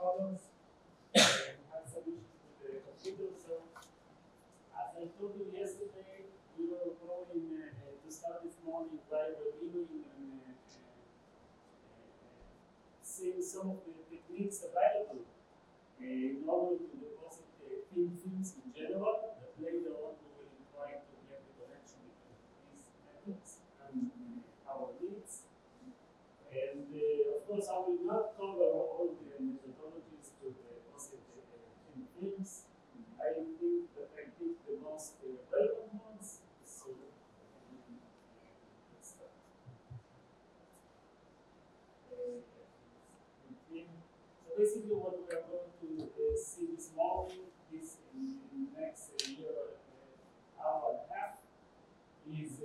columns. We have some issues with the computer. So, as I told you yesterday, we were going to start this morning by reviewing and seeing some of the techniques available in order to deposit thin films in general. That later on we will try to get the connection between these methods and our needs. And of course, I will not cover all the methodologies to deposit thin films. I think that I picked the most relevant ones. So let's start. So basically, what we are going to see this morning, this in the next year, hour and a half, is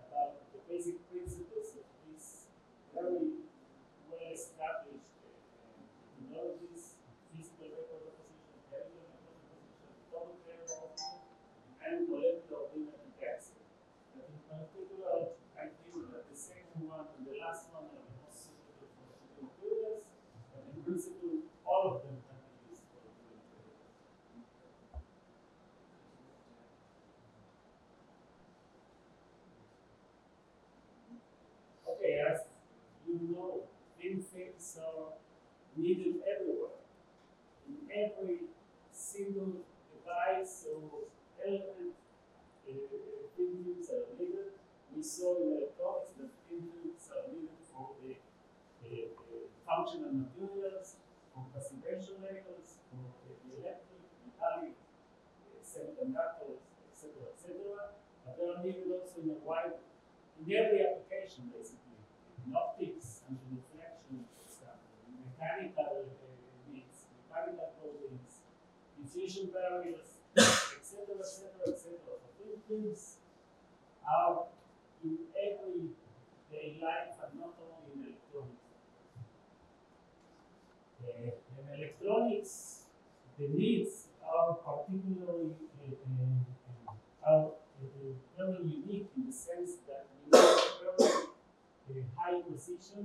about the basic principles of these very well-established technologies: physical record opposition, chemical record opposition, double pair opposition, and molecular imaging capsule. But in particular, I feel that the second one and the last one are the most suitable for shooting materials, but in principle, all of them can be used for shooting materials. Okay, as you know, thin films are needed everywhere, in every single device or element. Thin films are needed. We saw in electronics that thin films are needed for the functional materials, for passivation layers, for the electric, metallic, semiconductors, etc., etc. But they are needed also in every application, basically. In optics, anti-reflection, for example, in mechanical needs, mechanical proteins, diffusion barriers, etc., etc., etc. So thin films are in everyday life and not only in electronics. In electronics, the needs are particularly very unique in the sense that we need very high precision,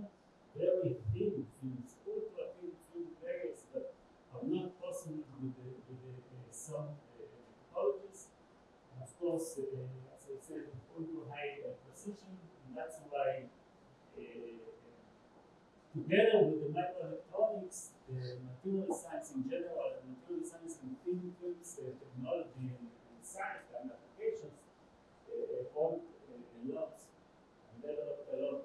very thin films, ultra thin film layers that are not possible with some technologies. And of course, as I said, ultra high precision, and that's why together with the microelectronics, the material science in general, and material science and thin films technology and science and applications hold a lot and develop a lot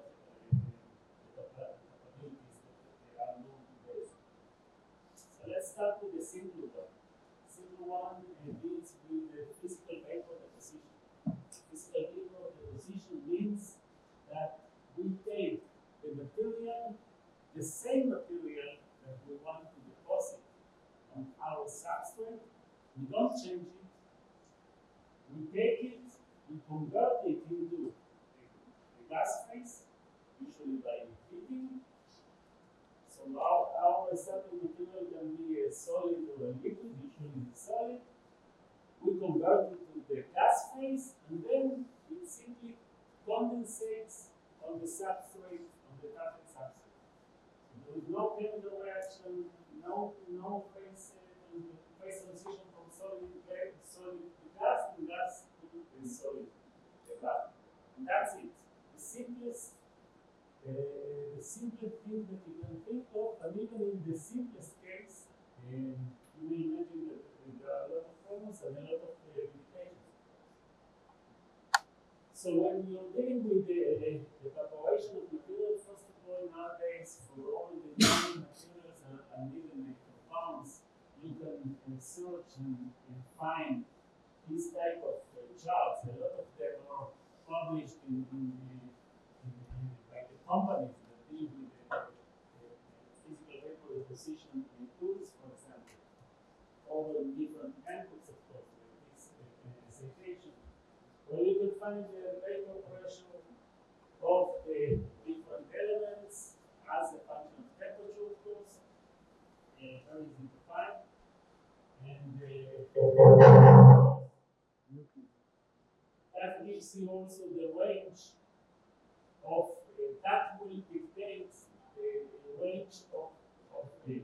the capabilities that are known today. So let's start with the simple one. The simple one deals with the physical vapor deposition. Physical vapor deposition means that we take the material, the same material that we want to deposit on our substrate, we don't change it, we take it, we convert it into a gas phase, usually by heating. So our starting material can be a solid or a liquid, usually solid. We convert it to the gas phase, and then it simply condensates on the substrate, on the target substrate. So there is no chemical reaction, no phase transition from solid to gas, and gas to solid gas. And that's it. The simplest thing that you can think of, and even in the simplest case, you will imagine that there are a lot of problems and a lot of limitations. So when you're dealing with the evaporation of materials, first of all, nowadays, for all the new materials and even compounds, you can search and find this type of charts. A lot of them are published by the companies that deal with the physical vapor deposition in tools, for example, over different inputs, of course, this citation, where you can find the vapor pressure of the different elements as a function of temperature, of course, very easy to find, and that gives you also the range of that will dictate the range of the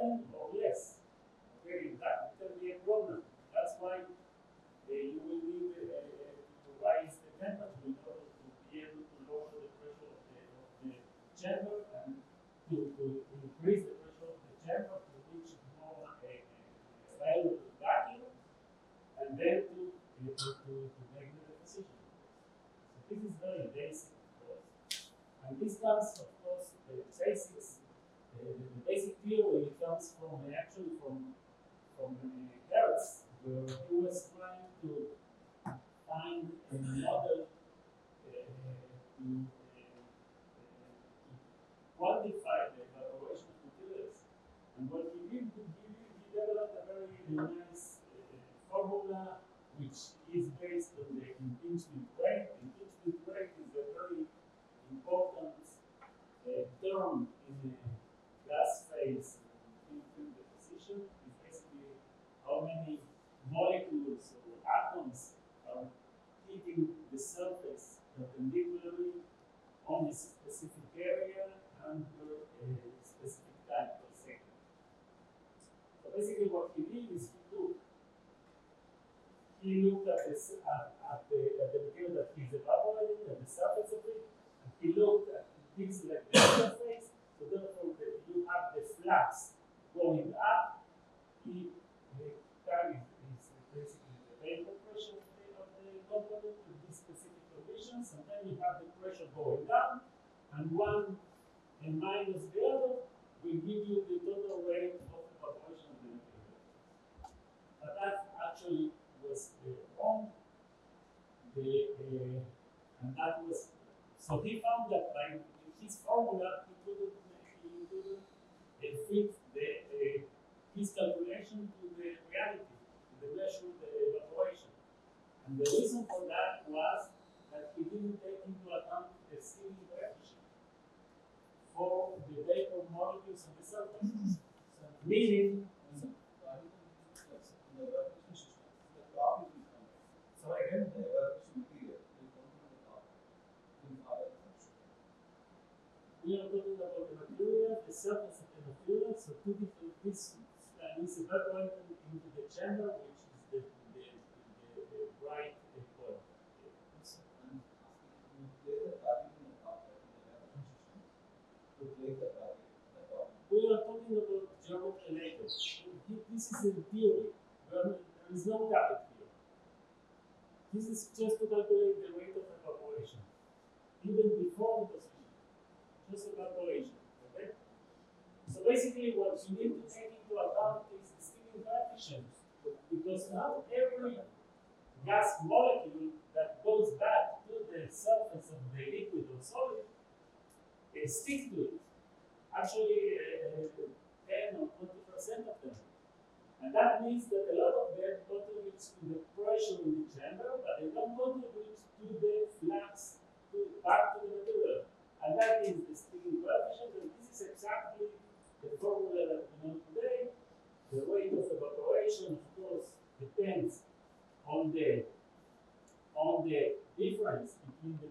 boiling or less. Okay, that can be a problem. That's why you will need to raise the temperature in order to be able to lower the pressure of the chamber and to increase the pressure of the chamber to reach more available vacuum, and then to make the deposition. So this is very basic, of course. And this comes, of course, the basics. The basic theory comes from actually from Hertz, where he was trying to find a model to quantify the evaporation of materials. And what he did, he developed a very nice formula which is based on the impingement rate. Impingement rate is a very important term in the gas phase film deposition. It's basically how many molecules or atoms are hitting the surface perpendicularly on a specific area under a specific time per second. So basically what he did is he looked at the material that he's evaporating at the surface of it, and he looked at things like the surface, so therefore you have the flux going up. That is basically the vapor pressure of the component in these specific conditions, and then you have the pressure going down, and one and minus the other will give you the total rate of evaporation of the material. But that actually was wrong. And that was, so he found that by his formula he couldn't fit his calculation to the reality, to the measure of the evaporation. And the reason for that was that he didn't take into account the Stirling coefficient for the vapor molecules on the surface. Meaning, we are talking about the material, the surface of the material, so two different pieces. And it's evaporated into the chamber, which is the bright color. We are talking about geometry later. This is in theory. There is no target here. This is just to calculate the rate of evaporation, even before the position. Just evaporation. Okay? So basically what you need to take into account is the Stirling coefficient, because not every gas molecule that goes back to the surface of the liquid or solid sticks to it. Actually 10 or 20% of them. And that means that a lot of them contribute to the pressure in the chamber, but they don't contribute to the flux back to the material. And that is the Stirling coefficient, and this is exactly the formula that we know today. The rate of evaporation, of course, depends on the difference between the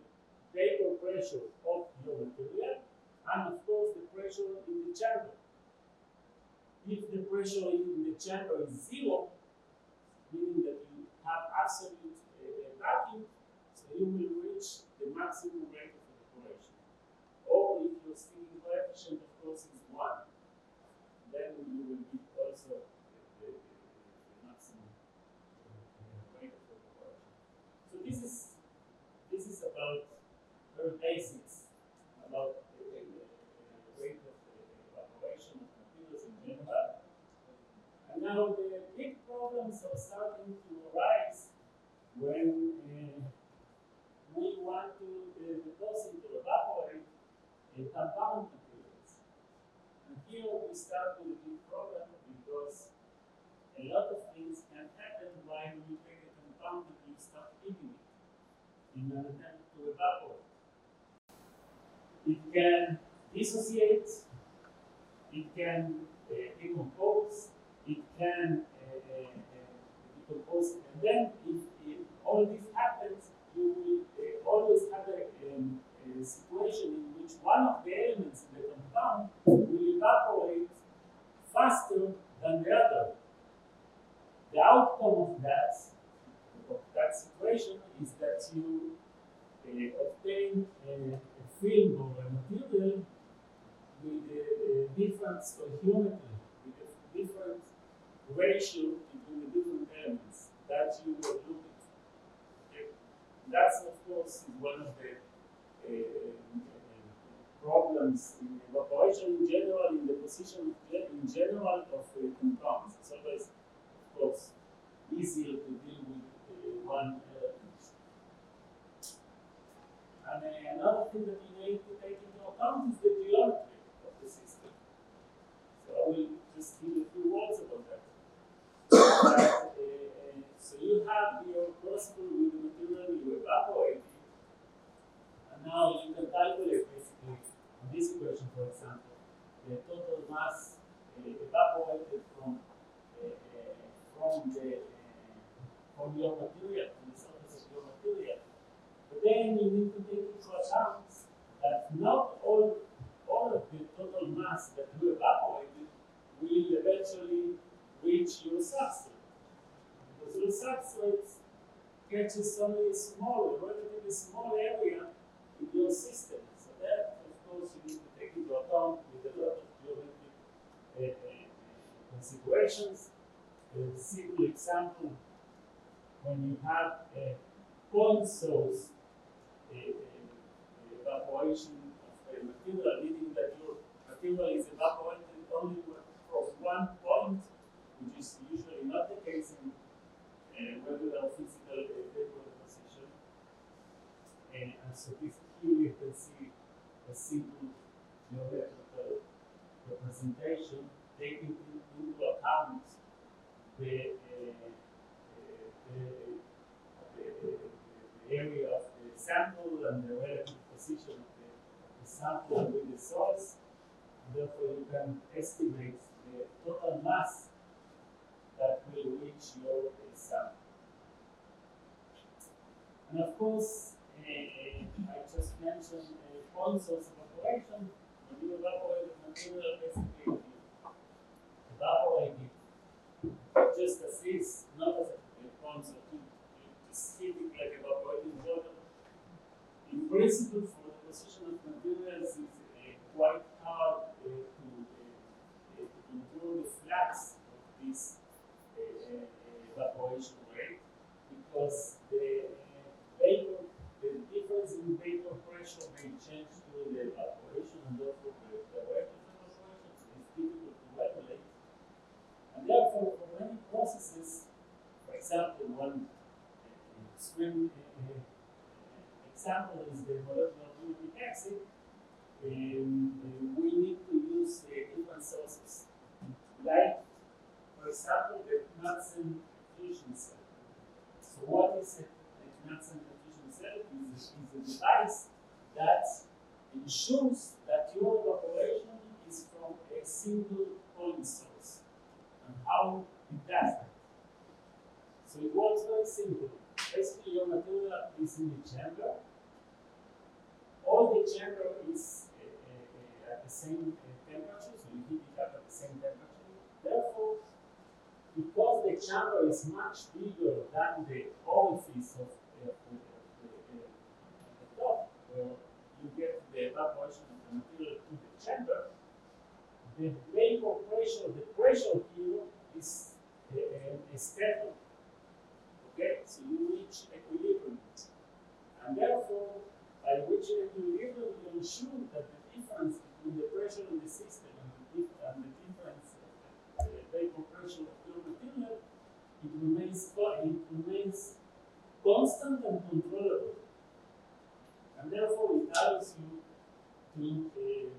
vapor pressure of your material and, of course, the pressure in the chamber. If the pressure in the chamber is zero, meaning that you have absolute vacuum, so you will reach the maximum rate of evaporation. Or if your Stirling coefficient, of course, is 1, then you will get also the maximum rate of evaporation. So this is about very basics about the rate of evaporation of materials in general. And now the big problems are starting to arise when we want to deposit or evaporate compound materials. And here we start with a big problem because a lot of things can happen while you take a compound and you start heating it in an attempt to evaporate. It can dissociate, it can decompose, it can decompose, and then if all this happens, you will always have a situation in which one of the elements in the compound will evaporate faster than the other. The outcome of that situation is that you obtain a film or a material with a different stoichiometry, with a different ratio between the different elements that you were looking for. Okay? That's, of course, one of the problems in evaporation in general, in the position in general of compounds. It's always, of course, easier to deal with one element. And another thing that you need to take into account is the geometry of the system. So I will just give you a few words about that. So you have your crucible with the material you evaporate, and now you can calculate basically on this equation, for example, the total mass evaporated from your material, from the surface of your material. But then you need to take into account that not all of the total mass that you evaporated will eventually reach your substrate. Because your substrate catches only a relatively small area in your system. So that, of course, you need to take into account with a lot of geometric considerations. A simple example, when you have a point source evaporation of a material, meaning that your material is evaporated only from one point, which is usually not the case in regular physical vapor deposition. And so here you can see a simple geometrical representation taking into account the area of the sample and the relative position of the sample with the source. And therefore, you can estimate the total mass that will reach your sample. And of course, I just mentioned point source evaporation. When you evaporate the material, basically you evaporate it just as is, not as a point source. You just heat it like evaporating water. In principle, for the position of materials, it's quite hard to control the flux of this evaporation rate, because the difference in vapor pressure may change during the evaporation, and therefore the rate of evaporation is difficult to regulate. And therefore, for many processes, for example, one extreme example is the molecular butyric acid. We need to use different sources, like, for example, the Knudsen fusion cell. So what is a Knudsen fusion cell? It is a device that ensures that your evaporation is from a single point source. And how it does that? So it works very simple. Basically, your material is in the chamber. All the chamber is at the same temperature, so you heat it up at the same temperature. Therefore, because the chamber is much bigger than the orifice of the top, where you get the evaporation of the material to the chamber, the vapor pressure, the pressure here is stable. Okay, so you reach equilibrium. And therefore, by reaching equilibrium, you ensure that the difference between the pressure in the system and the difference of the vapor pressure of your material, it remains constant and controllable. And therefore, it allows you to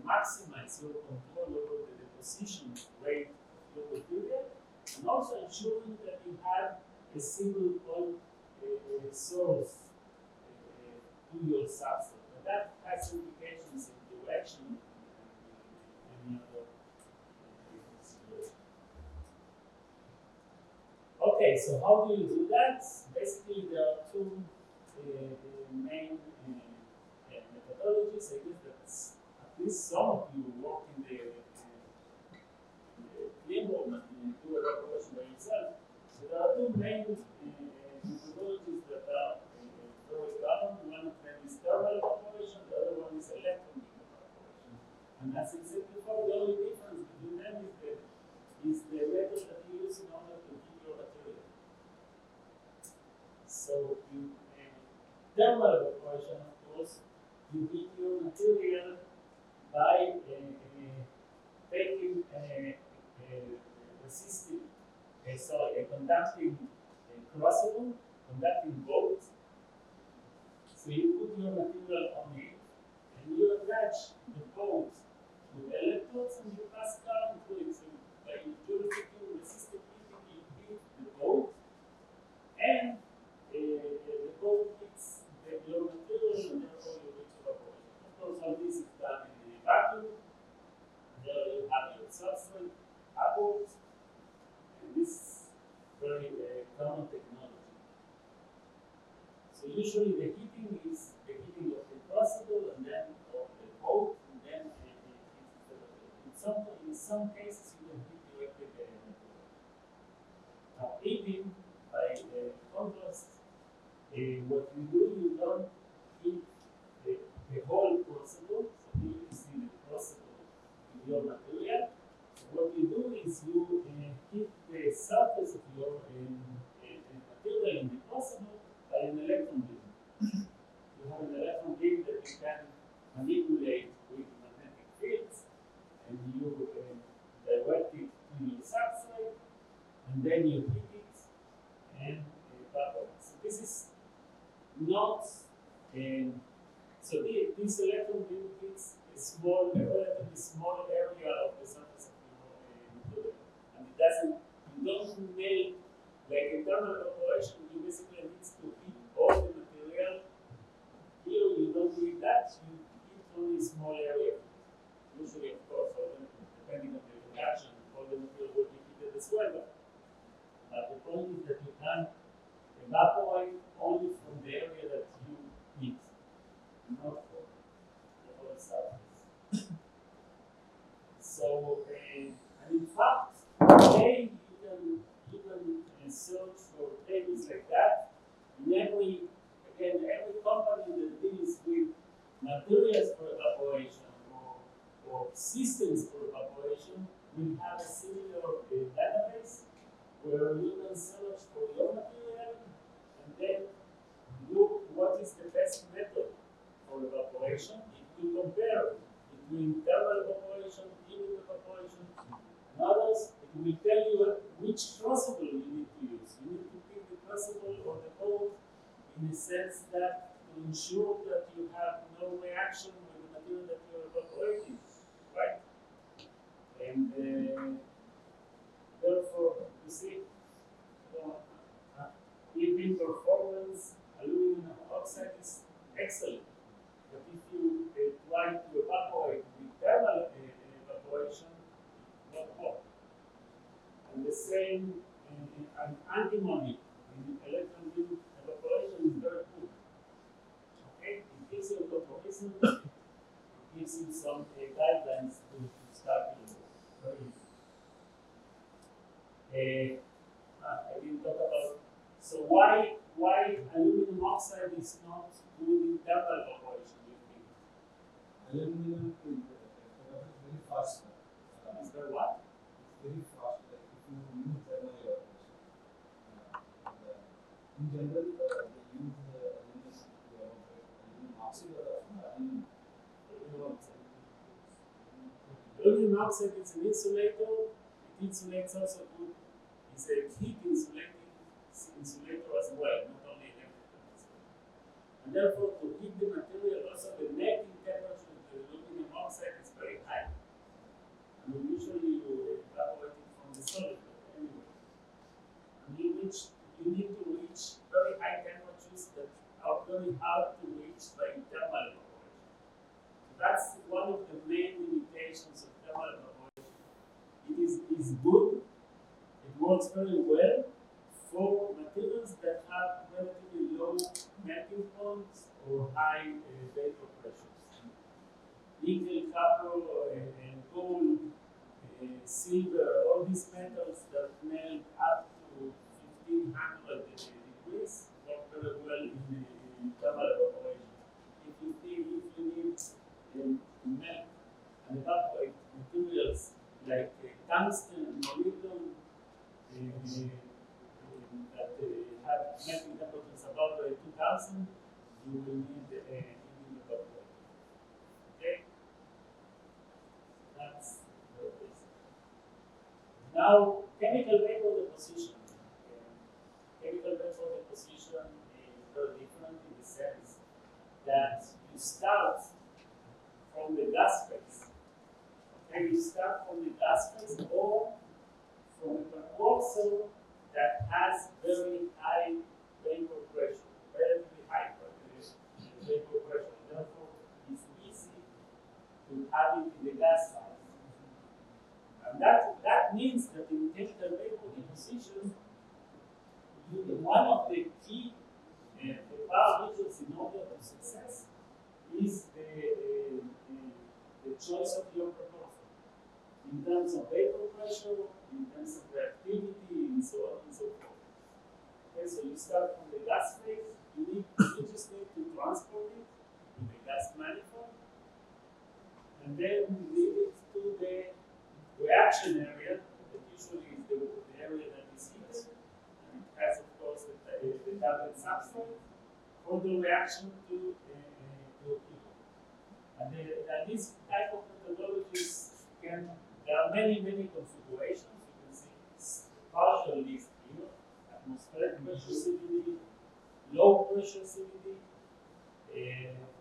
maximize your control over the deposition rate of your material, and also ensuring that you have a single point source to your substrate. And that has implications in direction and any other situation. Okay, so how do you do that? Basically, there are two main methodologies. I guess that at least some of you work in the demo do evaporation by itself, there are two main methodologies that are very common. One of them is thermal evaporation, the other one is electron beam evaporation. And as I said before, the only difference between them is the method that you use in order to heat your material. So in thermal evaporation, of course, you heat your material by taking a resistive, a conducting crucible, conducting boat. So you put your material on it, and you attach the boat with electrodes, and you pass current through it. So by purification resistive heating, you heat the boat, and the boat heats your material, and therefore you reach evaporation. Of course, all this is done in a vacuum. There you have your substrate, upwards, and this is very common technology. So usually the heating is the heating of the crucible and then of the boat, and then in some cases you can heat directly the material. Now heating by contrast, what you do, you don't heat the whole crucible. So here you see the crucible with your material. So what you do is you heat the surface of your material in the crucible by an electron beam. You have an electron beam that you can manipulate with magnetic fields, and you direct it to your substrate, and then you heat it and evaporate. So this is not, so this electron beam hits a relatively small area of the surface of your material, and you don't melt like in thermal evaporation. You basically need to heat all the material. Here you don't need that. You heat only a small area. Usually, of course, depending on the reaction, all the material will be heated as well. But the point is that you can evaporate only from the area that you heat, not for the whole surface. So, and in fact, today you can search for tables like that. In every company that deals with materials for evaporation or systems for evaporation will have a similar database where you can search for your material and then look what is the best method for evaporation. It will compare between thermal evaporation, liquid evaporation, and others. It will tell you which crucible you need to use. You need to pick the crucible or the boat in the sense that to ensure that you have no reaction with the material that you are evaporating, right? And therefore, you see, in performance, aluminum oxide is excellent. But if you try to evaporate with thermal evaporation, not work. And the same antimony in electron beam evaporation is very good. Okay, it gives you a comparison. It gives you some guidelines to start with. Very easy. I didn't talk about. So why aluminum oxide is not good in thermal evaporation? Do you think? Aluminum is very fast. Is there what? It's very fast. Like if you use thermal evaporation, in general, they use aluminum to evaporate. Aluminum oxide or aluminum. Aluminum oxide is an insulator. It insulates also good. It's a heat insulator as well, not only electrical insulator. And therefore, to heat the material, also the melting temperature of the aluminum oxide is very high. And usually you evaporate it from the solid anyway. And you need to reach very high temperatures that are very hard to reach by thermal evaporation. So that's one of the main limitations of thermal evaporation. It is good. It works very well for materials that have relatively low melting points or high vapor pressures. Nickel, copper, and gold silver, all these metals that melt up to 1500 degrees work very well in thermal evaporation. If you need to melt and evaporate materials like tungsten, molybdenum, that have melting temperatures above 2000, you will need heating evaporator. Okay? That's the basic. Now, chemical vapor deposition. Chemical vapor deposition is very different in the sense that you start from the gas phase. Okay, you start from the gas phase or from a precursor that has very high vapor pressure, relatively high vapor pressure. Therefore, it's easy to have it in the gas phase. And that means that in chemical vapor deposition, one of the key parameters in order to success is the choice of your precursor in terms of vapor pressure, in terms of reactivity, and so on and so forth. Okay, so you start from the gas phase, you just need to transport it to the gas manifold, and then lead it to the reaction area, that usually is the area that is heated, and it has, of course, the tablet substrate for the reaction to heat. And this type of methodologies there are many configurations. You can see it's partial list here: atmospheric pressure CVD, low pressure CVD,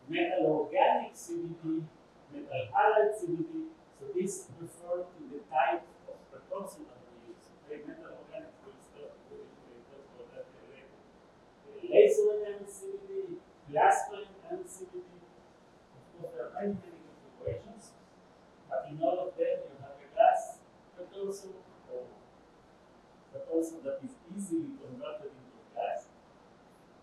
metal organic CVD, metal halide CVD. So this refers to the type of precursor that we use. Okay, metal organic will talk about that later. Laser enhanced CVD, plasma enhanced CVD. Of course, there are many configurations, but in all of them you have a gas precursor or precursor that is easily converted into gas,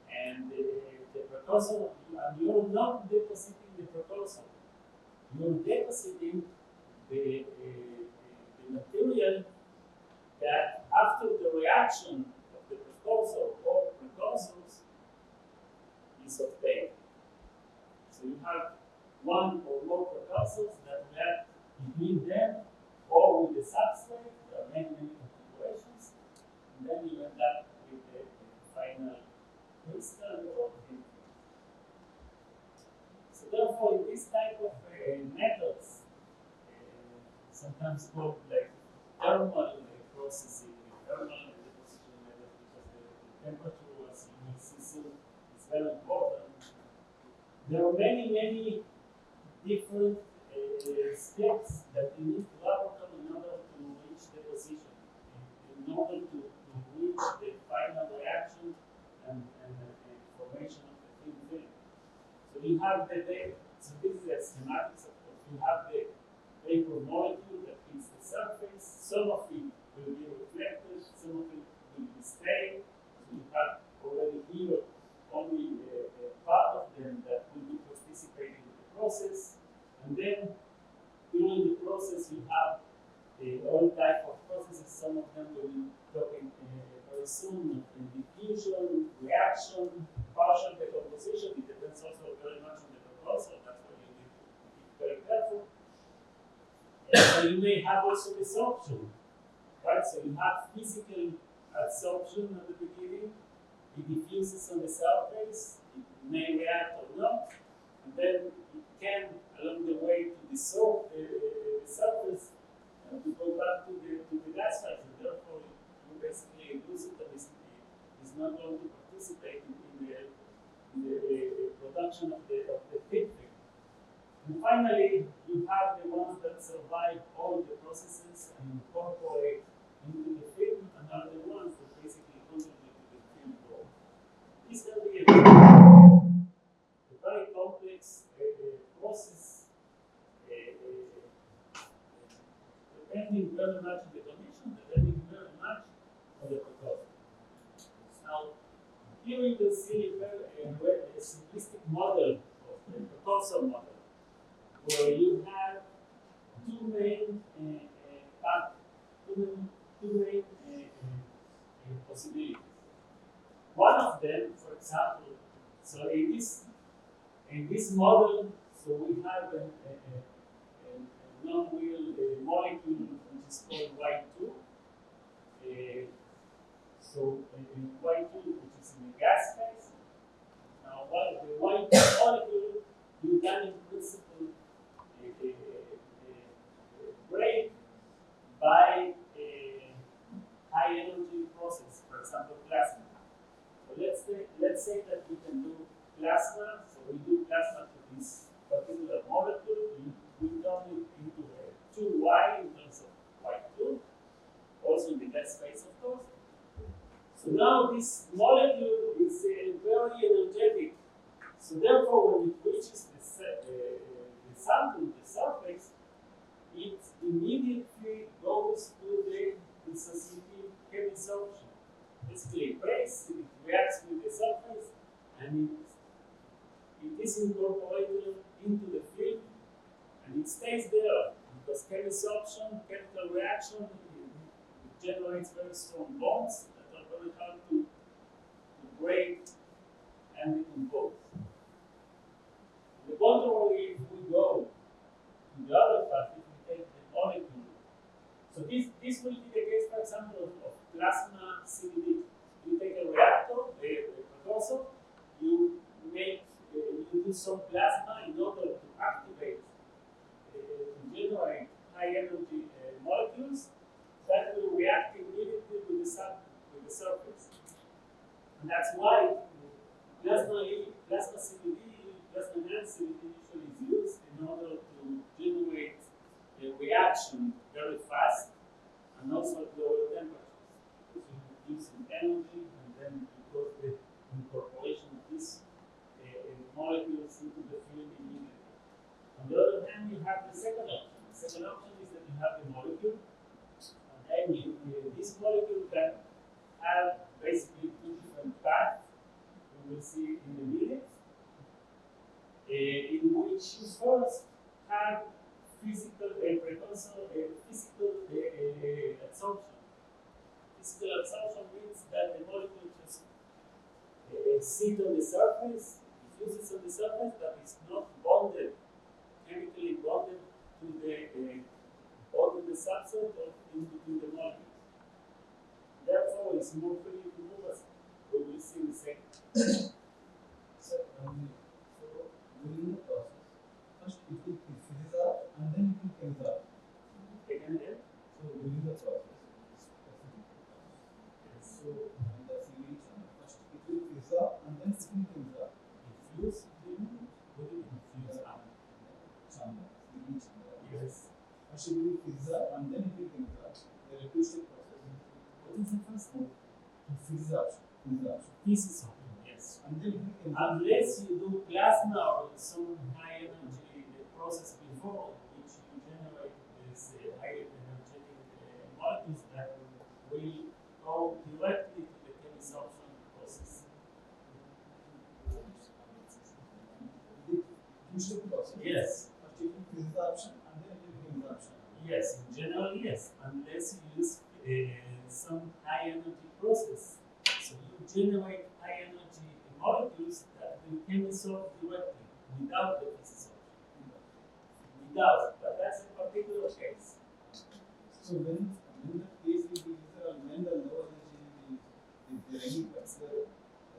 and the precursor, and you're not depositing the precursor, you're depositing the material that after the reaction of the precursor or precursors is obtained. So you have one or more precursors that react between them or with the substrate. There are many configurations, and then you end up with the final crystal or thin film. So therefore, in this type of methods, sometimes called like thermal processing, thermal deposition method, because the temperature, as you will see soon, is very important. There are many different steps that you need to overcome in order to reach deposition, in order to reach the final reaction and formation of the thin film. So you have the data. So this is a schematics, of course. You have the vapor molecule that hits the surface. Some of it will be reflected, some of it will be staying. So you have already here only a part of them that will be participating in the process. And then during the process you have all type of processes. Some of them we will be talking very soon, diffusion, reaction, partial decomposition. It depends also very much on the precursor. That's why you need to be very careful. And you may have also absorption, right? So you have physical absorption at the beginning. It diffuses on the surface. It may react or not, and then it can, along the way, to dissolve the surface and to go back to the gas phase. And therefore, you basically lose it, and it's not going to participate in the production of the thin film. And finally, you have the ones that survive all the processes and incorporate into the film, and are the ones that basically contribute to the film growth. This can be a very complex process, depending very much on the condition, depending very much on the precursor. Now, here you can see a simplistic model of the precursor model, where you have two main have two main possibilities. One of them, for example, so in this model, so we have a non-wheel molecule which is called Y2. So Y2, which is in the gas phase. Now, what the Y2 molecule, you can in principle break by a high energy process, for example, plasma. So let's say that we can do plasma. So we do plasma to this particular molecule. We turn it into a 2Y in terms of Y2, also in the gas phase, of course. So now this molecule is very energetic. So therefore, when it reaches the sample, the surface, it immediately goes to the dissociative chemisorption. Basically, it breaks, it reacts with the surface, and it is incorporated into the film, and it stays there because chemisorption, chemical reaction, it generates very strong bonds that are very hard to break and decompose. On the contrary, if we go to the other part, if we take the molecule, so this will be the case, for example, of plasma CBD. You take a reactor, the precursor, you do some plasma in order to activate, to generate high energy molecules that will react immediately with the surface. And that's why plasma CBD, plasma enhanced CBD usually is used in order to generate a reaction very fast and also at lower temperatures. So you're using energy, and then because the incorporation of these molecules into the film immediately. On the other hand, you have the second option. The second option is that you have the molecule, and then this molecule can have basically two different paths. We will see in a minute, in which you first have physical precursor, physical absorption. Physical absorption means that the molecule just sits on the surface, diffuses on the surface, but it's not bonded, chemically bonded to the substrate or in between the molecules. Therefore, it's more freely to move as we will see in a second. So during the process, first it will freeze up and then it will freeze up. Again? So during the process, Yes. so and the CVD first it will freeze up and then it will freeze up. Infuse, what do you infuse up? Chamber, CVD chamber. Yes. First it will freeze up and then it will freeze up. The two-step process. What is the first one? Freeze up. Pieces of it, yes. And then it will freeze up. Unless you do plasma or some high energy process before, which you generate this high energetic molecules that will go directly to the chemisorption process. The two-step process. Yes. First it will freeze the option and then it will freeze the option. Yes, in general, yes, unless you use some high energy process. So you generate high energy molecules that will chemisorb directly without the physisorption. Without, but that's a particular case. So when the case will be when the low energy is there any particular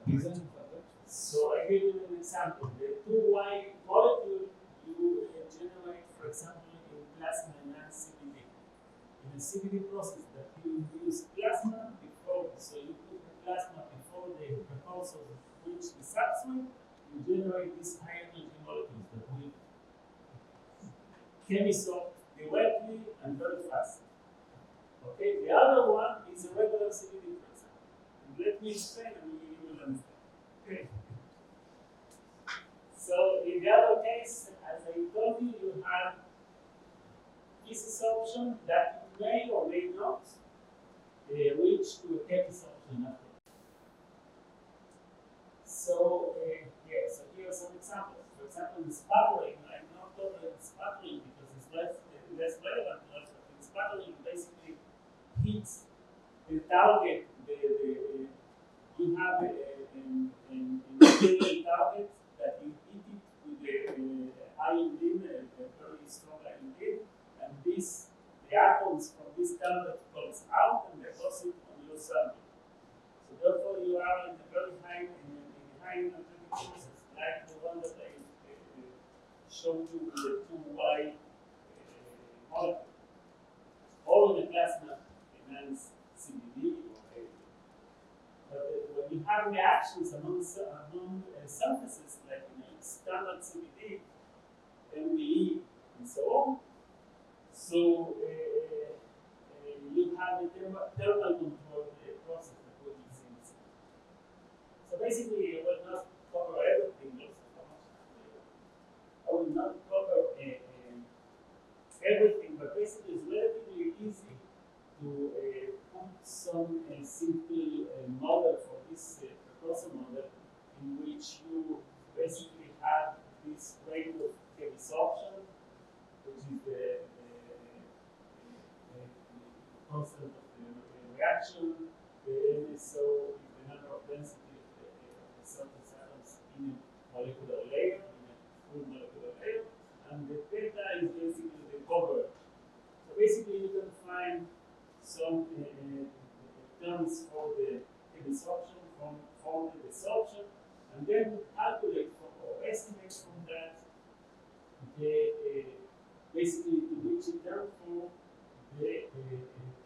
reason for that? So I give you an example. The 2Y molecule you generate, for example, in plasma enhanced CBD. In the CBD process that you use plasma before, so you put the plasma before the precursor reach the substrate, you generate these high energy molecules that will chemisorb directly and very fast. Okay, the other one is a regular CBD, for example. And let me explain and you will understand. Okay. So in the other case, as I told you, you have physisorption that you may or may not reach to a chemisorption after. So so here are some examples. For example, in sputtering, I'm not talking about sputtering because it's less relevant to us, but in sputtering, basically target, you have an internal target that you hit it with a ion beam, a very strong ion beam, and the atoms from this target comes out and deposit on your sample. So therefore, you are in a very high, energetic process, like the one that I showed you with the 2Y molecule, or in a plasma enhanced CBD or anything. But when you have reactions among surfaces, like in a standard CBD, MBE, and so on, so you have a thermal control process that what you see. So basically, I will not cover everything. I will not cover everything, but basically it's relatively easy to put some simple model for this precursor model in which you basically have this rate of desorption, which is the constant of the reaction, the NSO is the number of density of the surface atoms in a molecular layer, in a full molecular layer, and the theta is basically the coverage. So basically you can find some terms for the desorption, from the desorption, and then calculate from, or estimate from that the basically to reach a term for the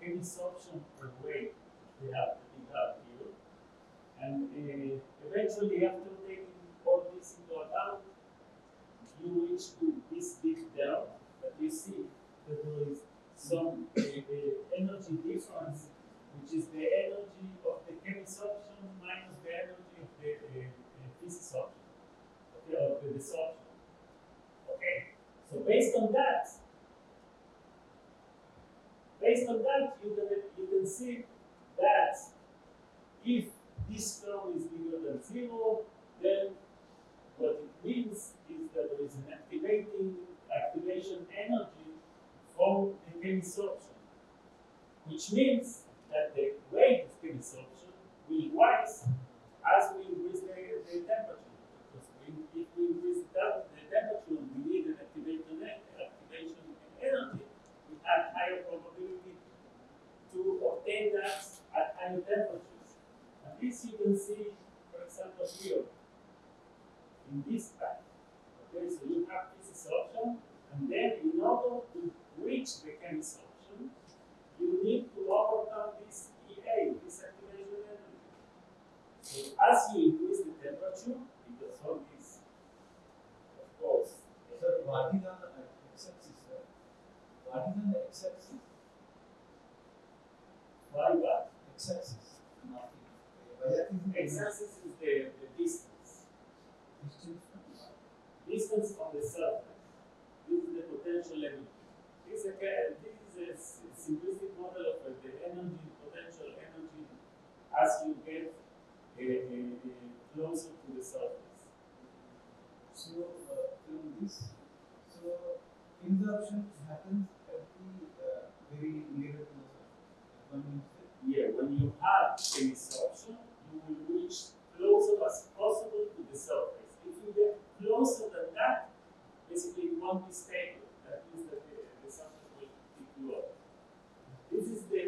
desorption per weight they have here. And eventually, after taking all this into account, you reach to this big term that you see that there is some energy difference, which is the energy of the chemisorption minus the energy of the physisorption, okay, of the desorption. Okay, so based on that, you can see that if this term is bigger than 0, then what it means is that there is an activation energy from the chemisorption, which means that the rate of chemisorption will rise as we increase the temperature. Because if we increase the temperature, we need an activation energy. We have higher probability to obtain that at higher temperatures. And this you can see, for example, here in this path. Okay, so you have physisorption, and then in order to reach the chemisorption, you need to overcome this EA, this activation energy. So as you increase the temperature, because of this, of course. Sir, what is on the x-axis, sir? What is on the x-axis? Why what? X-axis. X-axis is the distance. Distance from the surface. This is the potential energy. This is a simplistic model of the energy, potential energy, as you get closer to the surface. So, from this, absorption happens at the very near to the surface. Yeah, when you have absorption, you will reach closer as possible to the surface. If you get closer than that, basically it won't be stable. That means that the surface will pick you up. This is the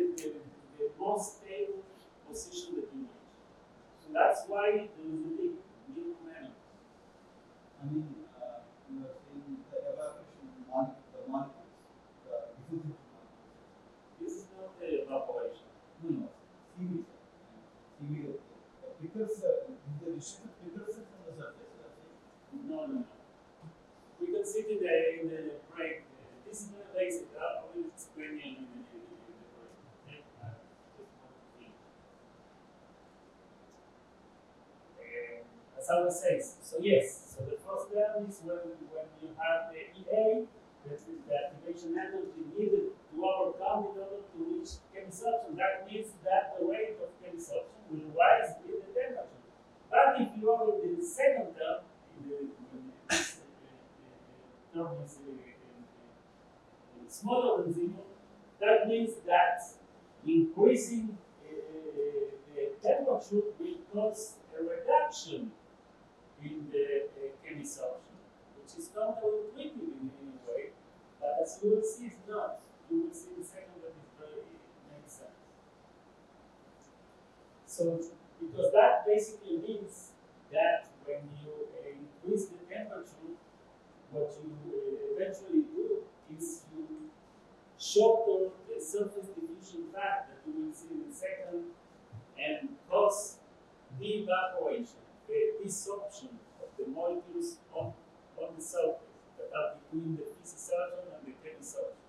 most stable position that you reach. So that's why there is a big minimum energy. I mean, you are saying the evaporation the molecules, the diffusion molecules. This is not the evaporation. No, CV. The precursor, the distribution of precursor from the surface. No. We can see in the break. This is very basic. I will explain you in the break. Okay? As I was saying, so yes, so the first term is when you have the EA, that is the activation energy needed to overcome in order to reach chemisorption. That means that the rate of chemisorption will rise with the temperature. But if you are in the second term, when this term is smaller than 0, that means that increasing temperature will cause a reduction in the chemisorption, which is counterintuitive in any way, but as you will see, it's not. You will see in a second that it makes sense. So, because that basically means that when you increase the temperature, what you eventually do is you shorten the surface diffusion path that you will see in a second and cause de-evaporation, the desorption of the molecules on the surface that are between the physisorption and the chemisorption.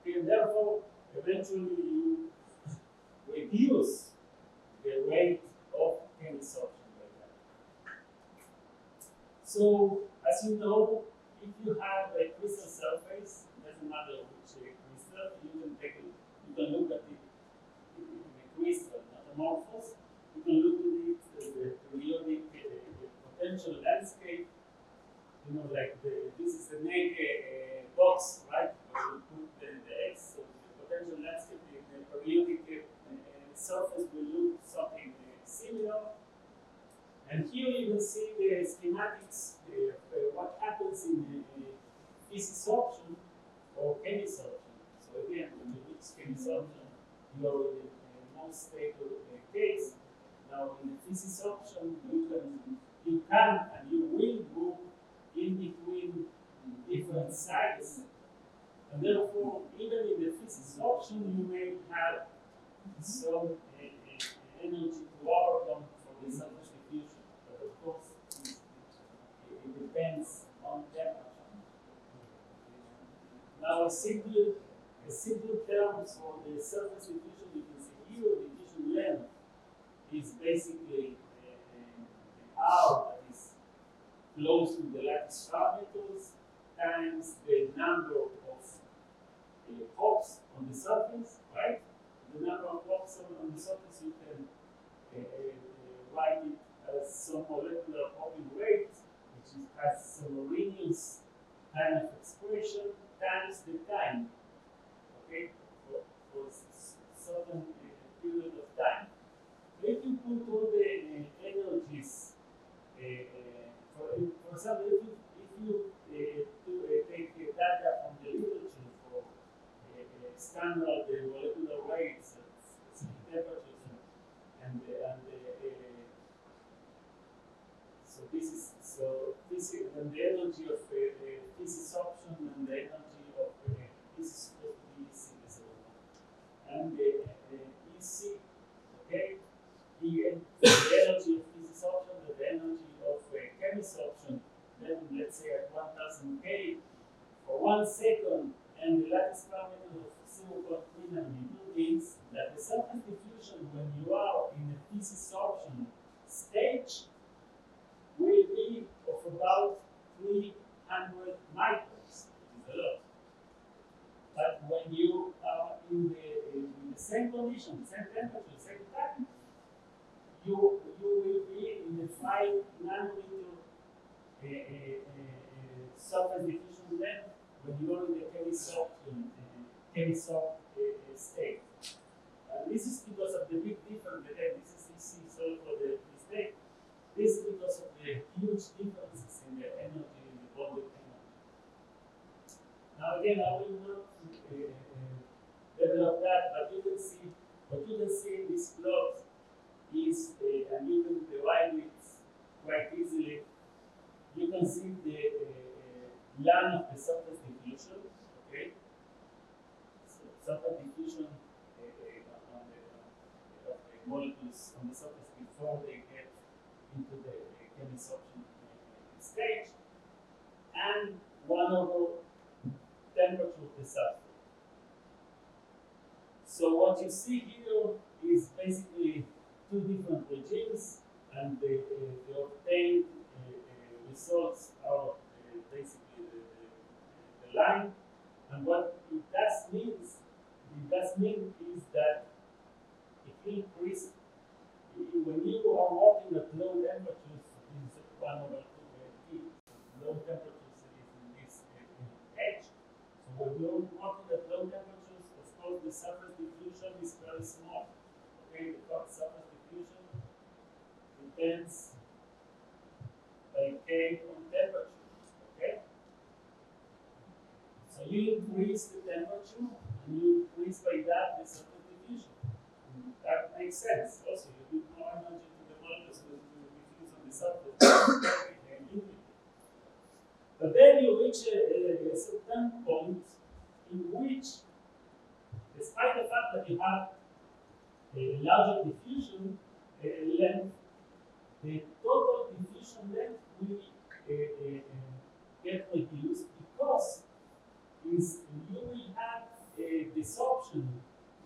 Okay, and therefore, eventually you reduce the rate of chemisorption like that. So, as you know, if you have a crystal surface, it doesn't matter which crystal, you can take it, you can look at it in a crystal, not amorphous. You can look at it, the periodic potential landscape. You know, like this is the naked box, right? Where you put the X, so the potential landscape, the periodic surface will look something similar. And here you can see the schematics, what happens in the physisorption or chemisorption. So again, when you reach chemisorption, you are in the most stable case. Now in the physisorption, you can and you will move in between different sites. And therefore, even in the physisorption, you may have some energy to overcome for the surface diffusion. But of course, it depends on temperature. Now, a simple term for the surface diffusion, you can see here, the diffusion length is basically the R that is close to the lattice parameters times the number of hops on the surface, right? The number of hops on the surface, you can write it as some molecular hopping rate, which has some Arrhenius kind of expression times the time, okay, for a certain period of time. If you put all the energies, for example, if you take data from the literature for standard molecular weights at specific temperatures and and the energy of physisorption and the energy of this is supposed to be EC, and the EC, okay, the energy of physisorption and the energy of chemisorption, then let's say at 1000 K for 1 second, and the lattice parameter of 0.3 nanometer means that the surface diffusion when you are in a physisorption stage will be of about 300 microns, which is a lot. But when you are in the same condition, same temperature, same time, you will be in the 5 nanometer surface diffusion length when you are in the chemisorption state. This is because of the big difference. Again, this is easy solved for the mistake. This is because of the huge differences in the energy, in the bonded energy. Now again, I will not develop that, but you can see what you can see in this plot is, and you can derive it quite easily. You can see the line of the surface diffusion, okay? So surface diffusion on the molecules on the surface before they get into the chemisorption stage, and 1 over temperature of the surface. So what you see here is basically 2 different regimes, and the obtained results are basically the line. And what it does mean is that it increases when you are working at low temperatures. Is 1 over 2 low temperatures is in this edge. So when you're working at low temperatures, of course the surface diffusion is very small. Okay, the surface depends by K on temperature. Okay? So you increase the temperature and you increase by that the surface diffusion. That makes sense. Also, you give more energy to the molecules to diffuse on the surface. But then you reach a certain point in which, despite the fact that you have a larger diffusion length, the total diffusion length will get reduced because you will have a desorption.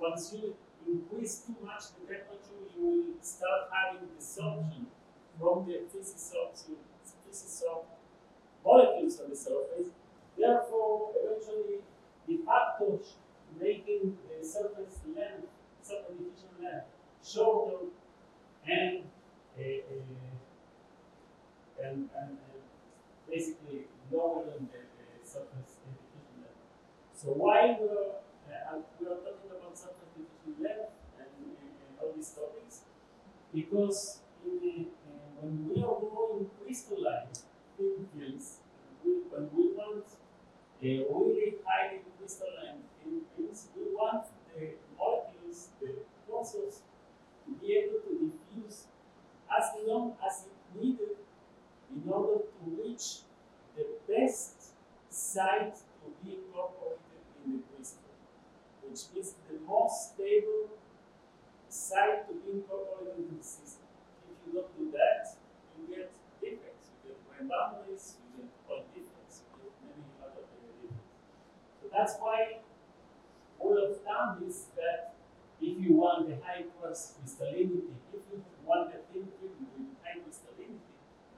Once you increase too much the temperature, you will start having desorption from the physical molecules on the surface. Therefore, eventually, the factors making the surface diffusion length shorter and basically lower than the surface diffusion length. So why we are talking about surface diffusion length and all these topics? Because when we are growing crystalline thin films, when we want a really highly crystalline thin films, we want the molecules, the process, to be able to diffuse as long as it needed in order to reach the best site to be incorporated in the crystal, which is the most stable site to be incorporated into the system. If you don't do that, you get defects, you get grain boundaries, you get point defects, you get many other defects. So that's why all of thumb is that if you want a high crystallinity, if you want a thin film with high crystallinity,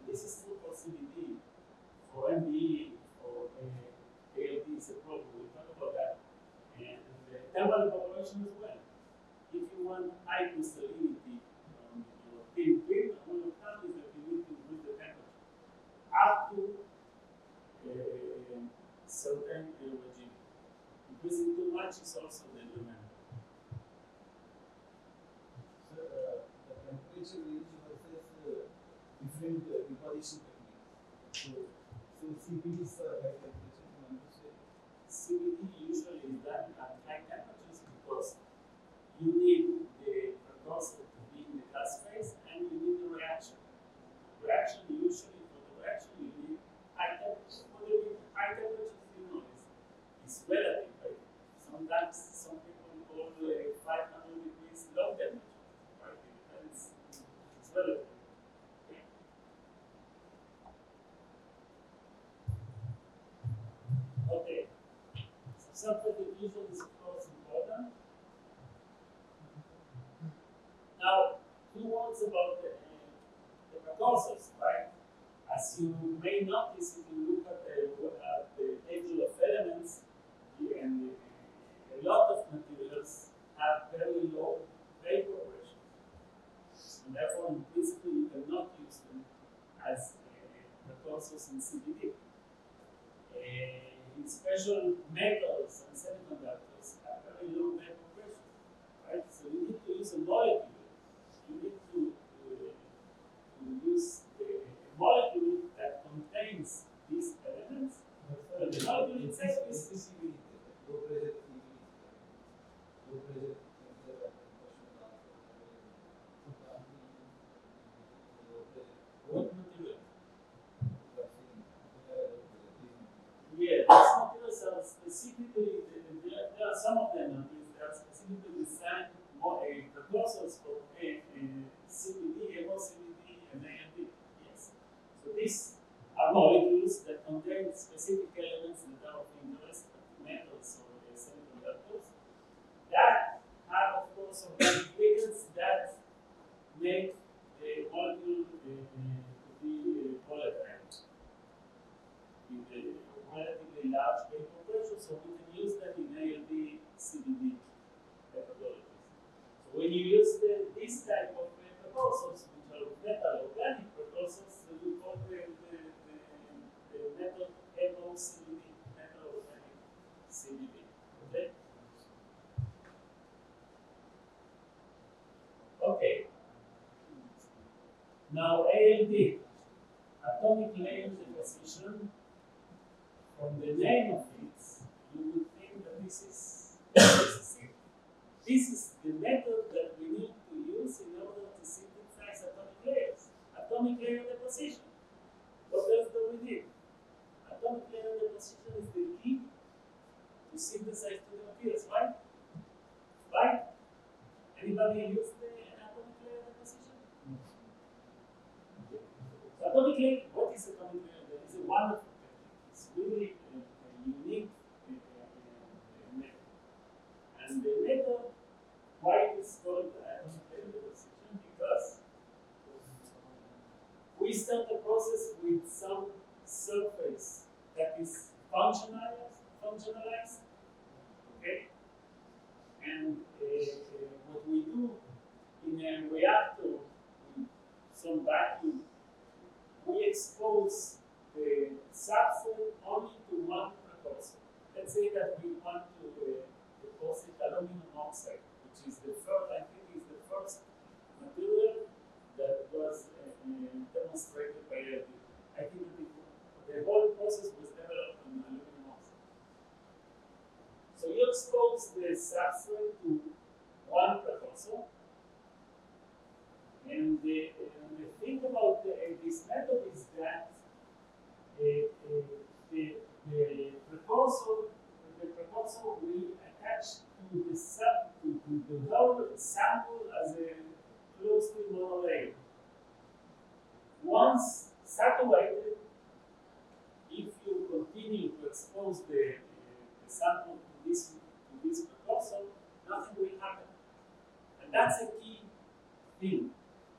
and this is true for CVD, for MBE, for ALD is a problem, we'll talk about that, and thermal evaporation as well. If you want high crystallinity on your thin film, all of thumb is that you need to increase the temperature up to certain regime. Increasing too much is also detrimental. So, the temperature range versus different deposition techniques. So CVD is high temperature, you want to say? CVD usually is done at high temperatures because you need the precursor to be in the gas phase and you need the reaction. Usually for the reaction, you need high temperatures. For the high temperatures, it's relative. Right? Sometimes some people call 500 degrees low temperature. Right? It's relative. Okay. So surface diffusion is of course important. Now, two words about the precursors, right? As you may notice if you look at the table of elements, and a lot of materials have very low vapor pressure. And therefore, in principle, you cannot use them as precursors in CVD. In special metals and semiconductors have very low vapor pressure, right? So you need to use a molecule. You need to use a molecule that contains these elements. But the molecule itself is CVD, low pressure CVD, low pressure what material? Yeah, these materials are specifically, there are some of them, they are specifically designed precursors for CVD, MOCVD, and ALD. Yes. So these are molecules that contain specific elements that are of interest, metals or semiconductors, that have, of course, organic ligands that make the molecule to be volatile with a relatively large vapor pressure, so we can use them in ALD CVD methodologies. So when you use this type of precursors, which are metal organic precursors, we call the metal MOCVD, metal organic CVD. Okay? Okay. Now ALD, atomic layer deposition. From the name of it, you would think that this is it. This is the method that we need to use in order to synthesize atomic layers. Atomic layer deposition. What else do we need? Atomic layer deposition is the key to synthesize two materials, right? Right? Anybody use the atomic layer deposition? So atomic layer, what is atomic layer? It's a wonderful technique. It's really a unique method. And the method, why it is called atomic layer deposition? Because we start the process with some surface that is functionalized, okay? And what we do in a reactor with some vacuum, we expose the substrate only to one precursor. Let's say that we want to deposit aluminum oxide, which is the first, I think, is the first material that was demonstrated by LD. I think that the whole process was developed on aluminum oxide. So you expose the substrate to one precursor, and the thing about this method is that the precursor will attach to the whole sample as a closely monolayer. Once saturated, if you continue to expose the sample to this precursor, nothing will happen. And that's a key thing,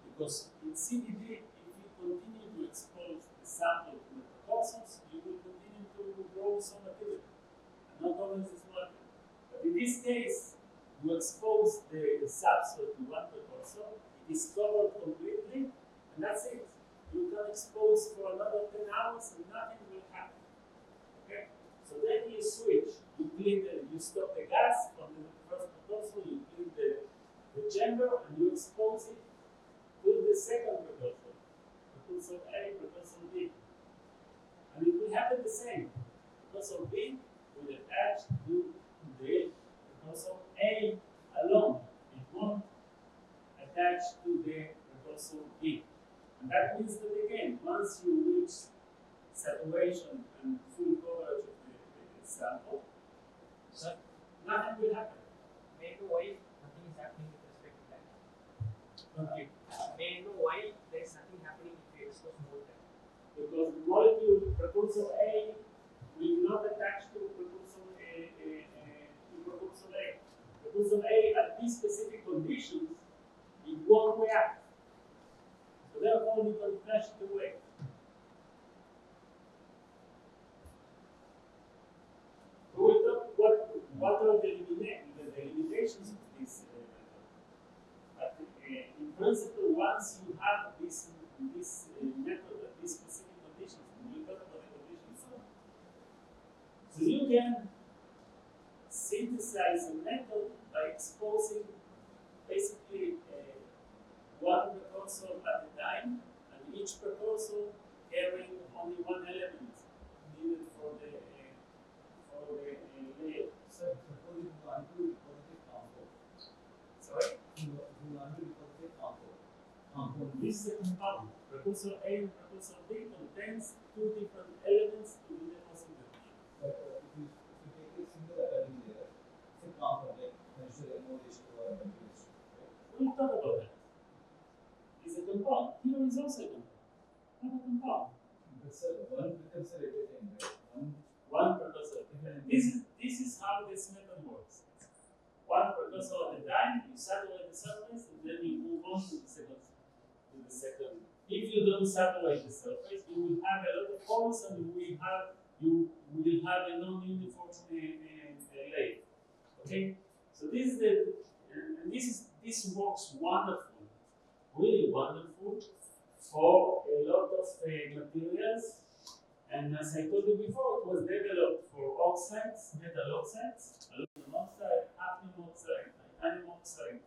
because in CVD, if you continue to expose the sample to the precursors, you will continue to grow some material, and not always is working. But in this case, you expose the substrate to one precursor, it is covered completely, and that's it. You can expose for another 10 hours and nothing will happen. Okay? So then you switch, you stop the gas from the first precursor, you clean the chamber, and you expose it to the second precursor, precursor A, precursor B. And it will happen the same. Precursor B will attach to the precursor A alone. It won't attach to the precursor B. And that means that again, once you reach saturation and full coverage of the sample, nothing will happen. May I know why nothing is happening with respect to that? Okay. May I know why there is nothing happening if you expose more time? Because the molecule precursor A will not attach to precursor A. Precursor A at these specific conditions, it won't react. So therefore, you can flash it away. We will talk what are the limitations of this method. But in principle, once you have this method at these specific conditions, we will talk about the conditions soon. So you can synthesize a method by exposing basically one precursor at a time, and each precursor carrying only one element needed for the layer. Sir, suppose you want to deposit a compound. Sorry? You want to deposit a compound. This is a compound. Precursor A and precursor B contains two different elements to be deposited. But if you take a single atomic layer, it's a compound like measure MOH2 or MOH2. We'll talk about that. It's a compound. Here is also a compound. Not a compound. But sir, one precursor at a time, right? One precursor. This is how this method works. One precursor at a time, you saturate the surface, and then you move on to the second. If you don't saturate the surface, you will have a lot of pores, and you will have a non-uniform layer. Okay. So this works wonderful, really wonderful for a lot of materials. And as I told you before, it was developed for oxides, metal oxides, aluminum oxide, hafnium oxide, titanium oxide.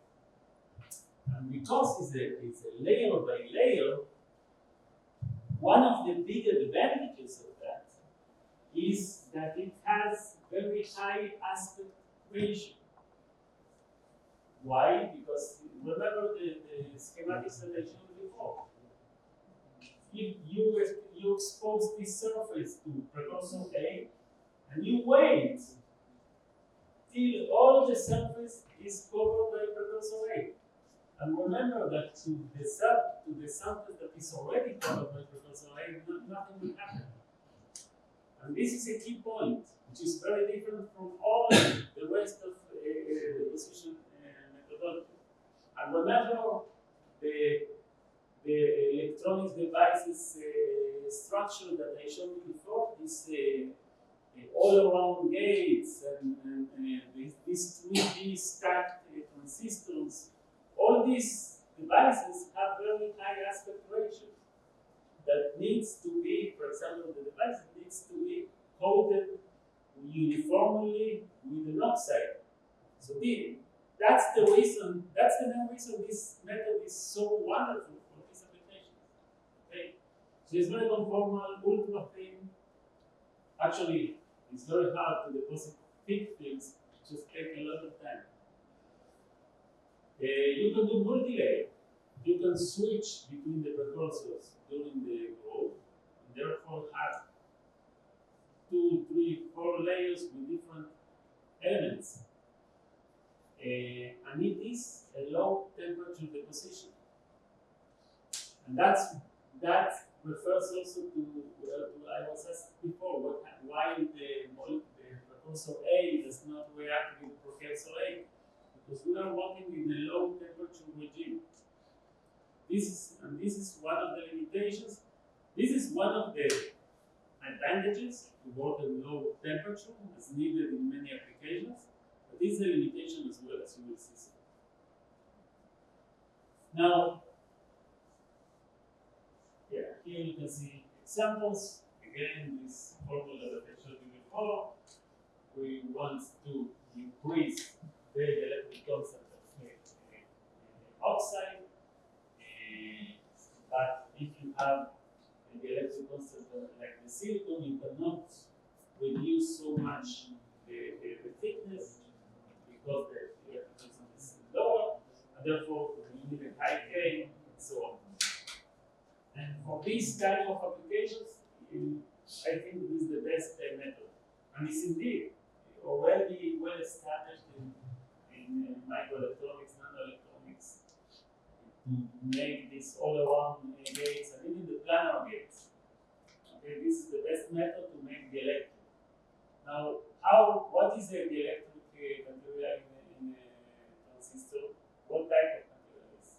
And because it's a layer by layer, one of the big advantages of that is that it has very high aspect ratio. Why? Because remember the schematics that I showed before. If you expose this surface to precursor A, and you wait till all the surface is covered by precursor A. And remember that to the surface that is already covered by precursor A, nothing will happen. And this is a key point, which is very different from all the rest of the deposition methodology. And remember the electronic devices structure that I showed you before, this all-around gates and these 3D stacked transistors. All these devices have very high aspect ratios that needs to be, for example, the device needs to be coated uniformly with an oxide. So that's the reason, that's the main reason this method is so wonderful for this application. Okay? So it's very conformal, ultra thin. Actually, it's very hard to deposit thick things, it just takes a lot of time. You can do multi-layer. You can switch between the precursors during the growth, and therefore have 2, 3, 4 layers with different elements. And it is a low temperature deposition. And that refers also to I was asked before, why the precursor A does not react with precursor A. Because we are working in a low temperature regime. This is one of the limitations. This is one of the advantages to work at low temperature, as needed in many applications. But this is a limitation as well, as you will see soon. Now, here you can see examples. Again, this formula that I showed you before. We want to increase the electric constant of oxide, but if you have the electric constant like the silicon, you cannot reduce so much the thickness because the electric constant is lower, and therefore you need a high K and so on. And for these kind of applications, I think this is the best method, and it's indeed already well established in microelectronics, nanoelectronics, to make these all-around gates and even the planar gates. Okay, this is the best method to make the electric. Now, what is the electric material in a transistor? What type of material is?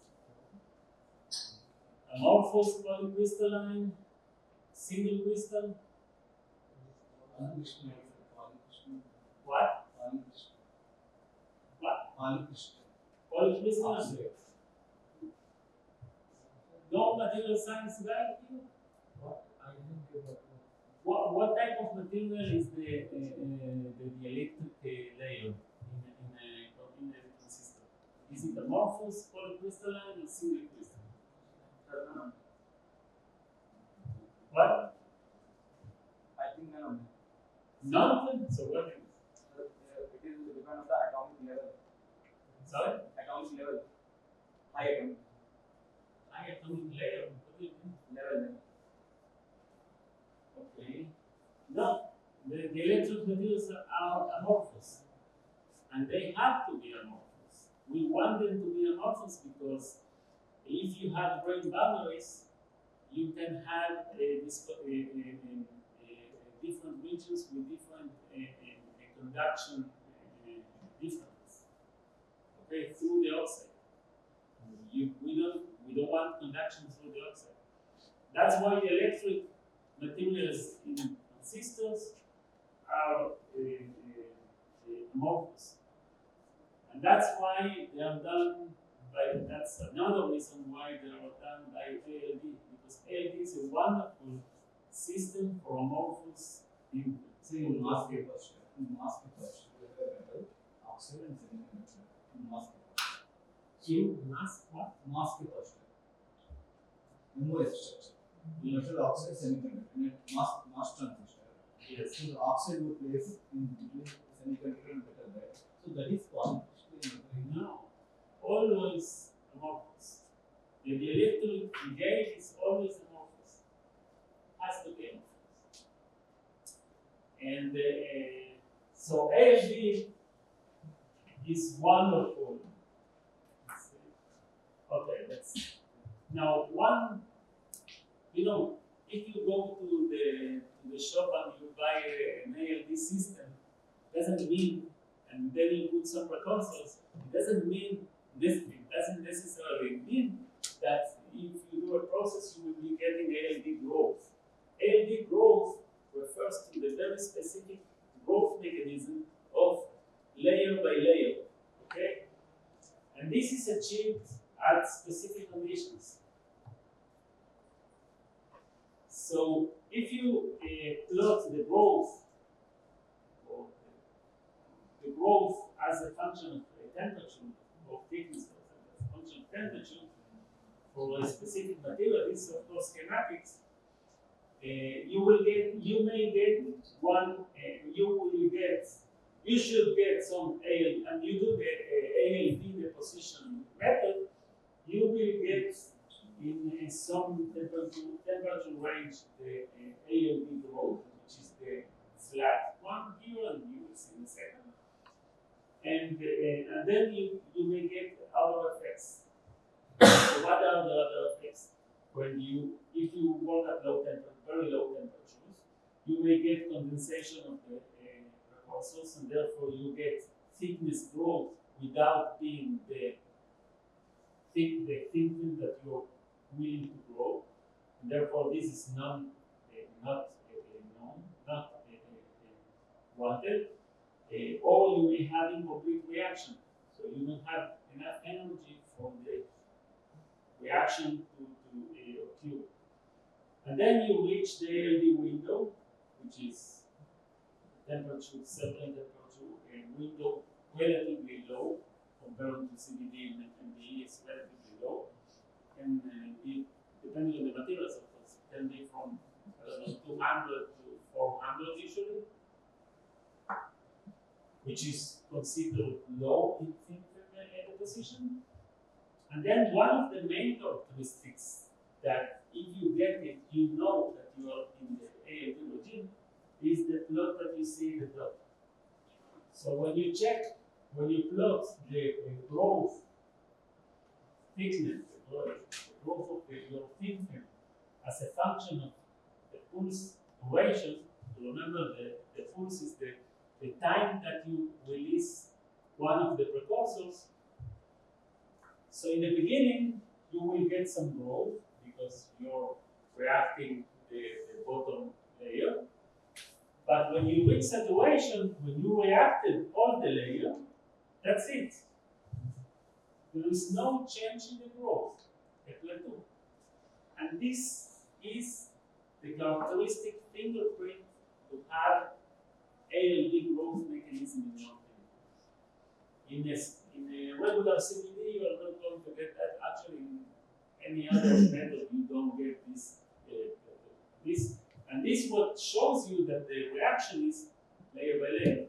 Amorphous, polycrystalline, single crystal? What? Polycrystalline. No material science guy here? What type of material is the electric layer in a transistor? Is it amorphous, polycrystalline, or single crystal? What? I think none of them. None of them? So what is it? It is depend on the atomic level. Sorry? Atomic level. High atomic High atomic layer. What do you mean? level. Okay. No, the electric materials are amorphous, and they have to be amorphous. We want them to be amorphous because if you have grain boundaries, you can have different regions with different conduction difference. Okay, through the oxide. We don't want conduction through the oxide. That's why the electric materials in transistors are amorphous. And that's why they are done by, that's another reason why they are done by ALD, because ALD is a wonderful system for amorphous input. See, mass capacity. Mass capacity. Metal, oxide and semiconductor. Mass capacity. In mass what? Mass capacity. MOS structure. metal oxide semiconductor, mass transistor. Yes. So the oxide would place in between semiconductor and metal, right? So that is quantum. No, always amorphous. The electric gate is always amorphous. Has to be amorphous. And so ALD is wonderful. Okay, let's now one. You know, if you go to the shop and you buy an ALD system, doesn't mean, and then you put some precursors, it doesn't mean this. It doesn't necessarily mean that if you do a process, you will be getting ALD growth. ALD growth refers to the very specific growth mechanism of layer by layer. Okay, and this is achieved at specific conditions. So if you plot the growth, or the growth as a function of temperature, or thickness as a function of temperature, for a specific material, this is of course schematics, you should get some ALD, and you do the ALD deposition method, you will get in some temperature range the ALD growth, which is the flat one here, and you will see in a second. And then you may get other effects. So what are the other effects? If you work at very low temperatures, you may get condensation of the precursors, and therefore you get thickness growth without being the thickness that you're willing to grow, and therefore this is not wanted. Or you may have incomplete reaction, so you don't have enough energy for the reaction to occur. And then you reach the ALD window, which is certain temperature window, relatively low compared to CVD and MDE is relatively low. And depending on the materials, of course, it can be from 200 to 400 usually, which is considered low in thin film deposition. And then one of the main characteristics that if you get it, you know that you are in the ALD regime, is the plot that you see in the plot. So when you plot the growth thickness, the growth of your thin film as a function of the pulse duration, remember the pulse is the time that you release one of the precursors. So in the beginning, you will get some growth because you're reacting the bottom layer. But when you reach saturation, when you reacted all the layer, that's it. There is no change in the growth, a plateau. And this is the characteristic fingerprint to have ALD growth mechanism in your film. In a regular CVD, you are not going to get that. Actually, in any other method, you don't get this. And this what shows you that the reaction is layer by layer.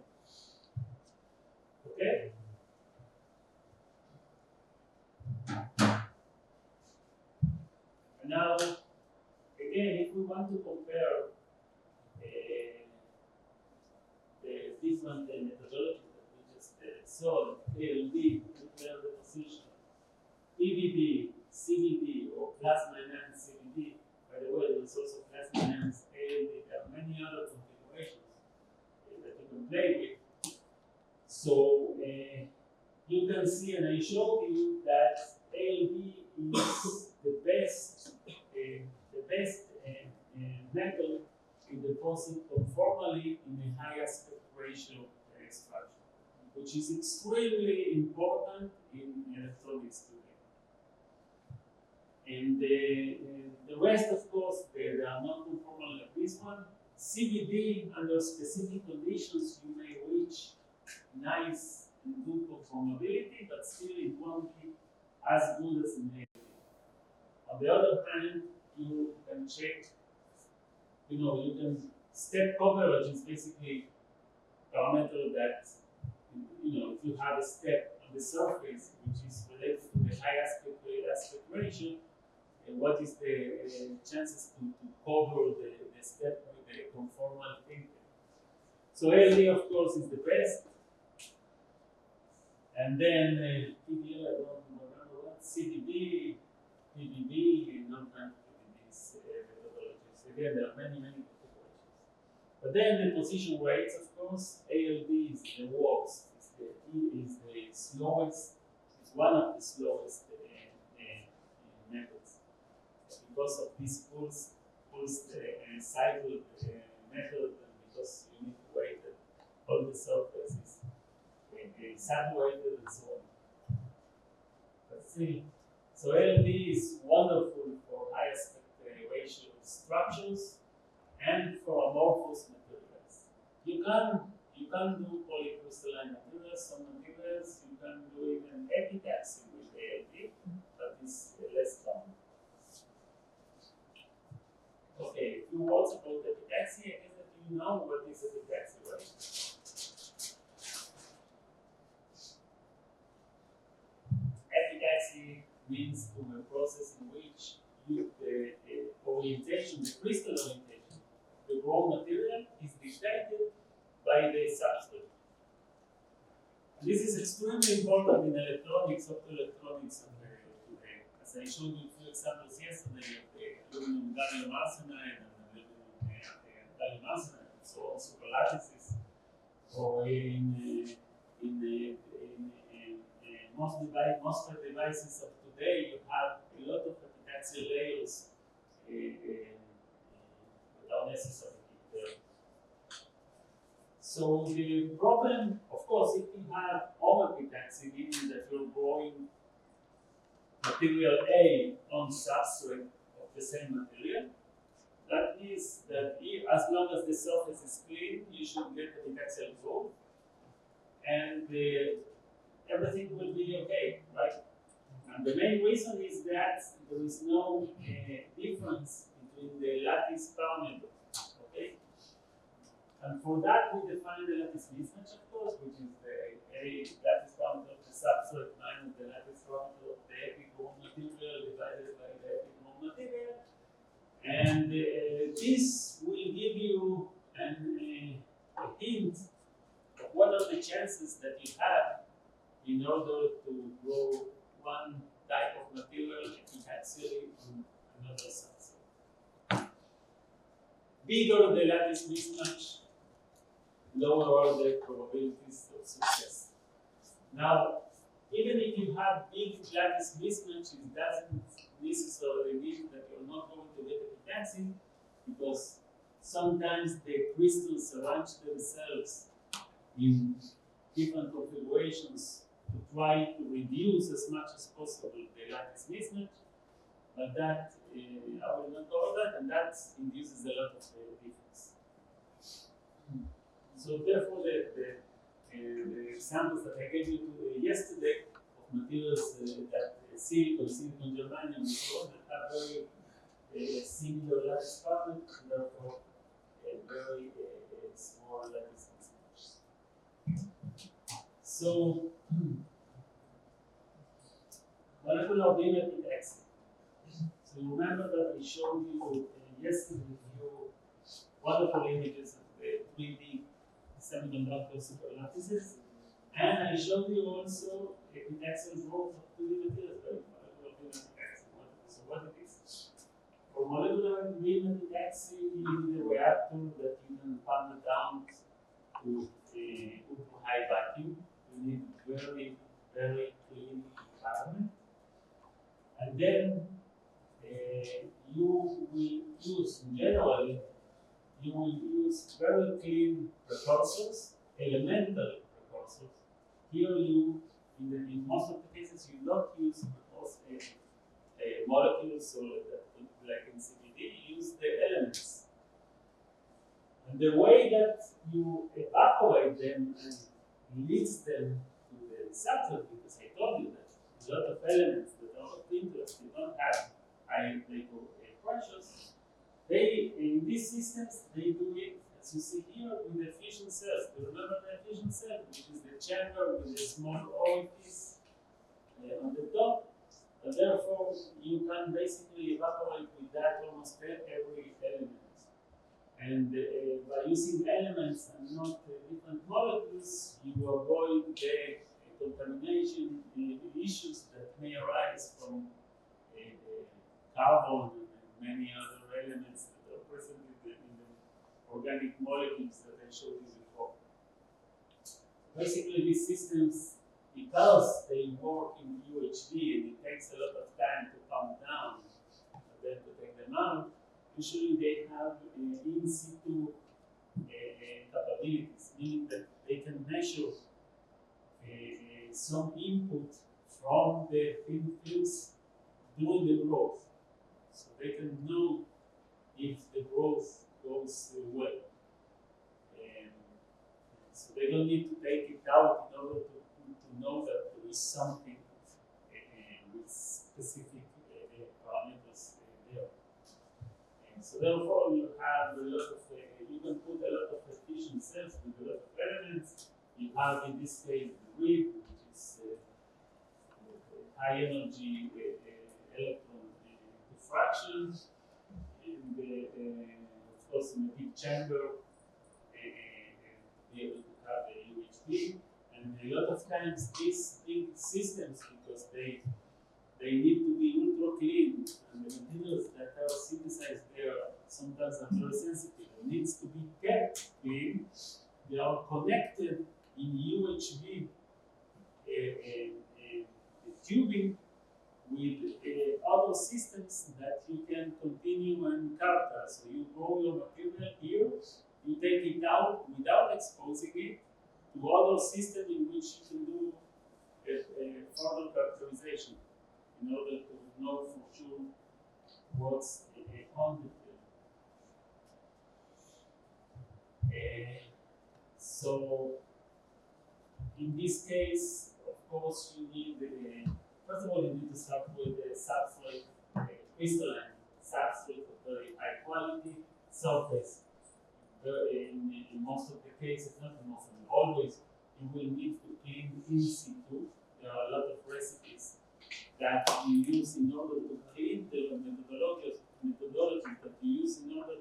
Okay? And now, again, if we want to compare the different methodologies that we just saw, ALD, nuclear deposition, PVD, CVD, or plasma-enhanced CVD. By the way, there's also plasma-enhanced ALD. There are many other configurations that you can play with. So you can see, and I showed you that ALD is the best method to deposit conformally in a high aspect ratio extraction, which is extremely important in electronics today. And the rest, of course, they are not conformal like this one. CVD, under specific conditions, you may reach nice and good conformability, but still it won't be as good as in ALD. On the other hand, you can check, you can step coverage is basically parameter that, if you have a step on the surface which is related to the high aspect ratio, what is the chances to cover the step with the conformal filter. So ALD, of course, is the best. And then PDL, I don't remember what, CDB, PDB, and all kinds of these methodologies. Again, there are many methodologies. But then the position weights, of course, ALD is the worst. Is the slowest. It's one of the slowest methods because of this pulse cycle method, and because you need to wait that all the surfaces saturated and so on. But still, so ALD is wonderful for high aspect ratio structures and for amorphous materials. You can do polycrystalline materials, some materials, you can do even epitaxy with ALD, but it's less common. Okay, a few words about epitaxy. I guess that you know what is epitaxy, right? Epitaxy means to a process in which the orientation, the crystal orientation, the raw material is dictated by the substrate. This is extremely important in electronics, optoelectronics today. As I showed you a few examples yesterday of the aluminum gallium arsenide and aluminum gallium arsenide, so also superlattices, or in most of the devices of today, you have a lot of epitaxial layers without necessarily there. So the problem, of course, if you have over-epitaxy, meaning that you're growing material A on substrate of the same material, that means that as long as the surface is clean, you should get epitaxial growth, and everything will be okay, right? And the main reason is that there is no difference between the lattice parameters, okay? And for that, we define the lattice mismatch, of course, which is the lattice parameter of the substrate minus the lattice parameter of the epigrown material divided by the epigrown material. And this will give you a hint of what are the chances that you have in order to grow one type of material epitaxially on another substrate. Bigger the lattice mismatch, lower are the probabilities of success. Now, even if you have big lattice mismatch, it doesn't necessarily mean that you're not going to get epitaxy, because sometimes the crystals arrange themselves in different configurations to try to reduce as much as possible the lattice mismatch, but that, I will not cover that, and that induces a lot of difference. So therefore, the examples that I gave you yesterday of materials that silicon, germanium, and so on, that have very similar lattice patterns, and therefore very small lattice mismatches. So, molecular beam epitaxy. So remember that I showed you yesterday a few wonderful images of the 3D semiconductor superlattices, and I showed you also epitaxial growth of 2D materials by molecular beam epitaxy. So what it is? For molecular beam epitaxy, you need a reactor that you can pump it down to high vacuum. You need very, very clean environment. And then you will use, generally, you will use very clean precursors, elemental precursors. Here in most of the cases, you don't use molecules or like in CVD, you use the elements. And the way that you evaporate them and leads them to the substrate, because I told you that a lot of elements that are of interest, you don't have precious, they in these systems they do it as you see here with the fission cells. Do you remember the fission cell, which is the chamber with the small orifice on the top? And therefore, you can basically evaporate with that almost every element. And by using elements and not different molecules, you avoid the contamination issues that may arise from carbon and many other elements that are present in the organic molecules that I showed you before. Basically, these systems, because they work in UHD and it takes a lot of time to pump down and then to take them out, usually they have in situ capabilities, meaning that they can measure some input from the thin films during the growth. So they can know if the growth goes well. So they don't need to take it out in order to know that there is something with specific parameters there. And so therefore you have a lot of, you can put a lot of efficient cells with a lot of elements. You have in this case the RIB, which is high energy electron diffraction, and of course in a big chamber be able to have a UHD, and a lot of times these big systems, because they need to be ultra clean, and the materials that are synthesized there sometimes are very sensitive and needs to be kept clean. They are connected in UHD tubing with other systems that you can continue and character. So you grow your material here, you take it out without exposing it to other systems in which you can do further characterization in order to know for sure what's on the film. So in this case, of course, you need first of all, you need to start with the substrate, crystalline substrate of very high quality surface. In most of the cases, not in most of them, always you will need to clean in situ. There are a lot of recipes that you use in order to clean the methodologies that you use in order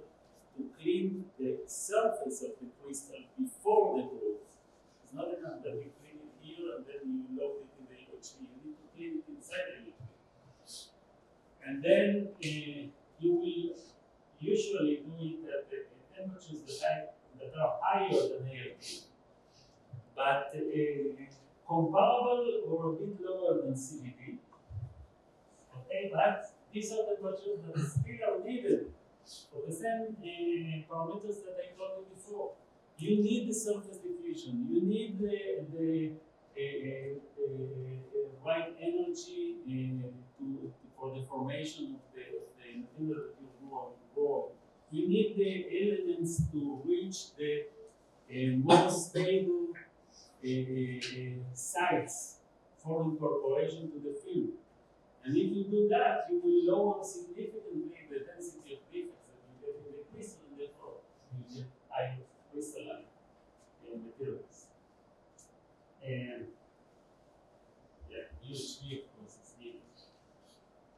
to clean the surface of the crystal before the growth. It's not enough that you clean it here and then you load it in the UHD. You need to clean it inside the UHD. And then you will usually do it at the temperatures that are higher than ALP, but comparable or a bit lower than CVD. Okay, but these are the temperatures that still are needed for the same parameters that I told you before. You need the surface diffusion. You need the right energy for the formation of the material that you grow. You need the elements to reach the more stable sites for incorporation to the film. And if you do that, you will lower significantly the density of defects that you get in the crystal, and therefore you get high crystalline materials. And yeah, UHD of course is needed.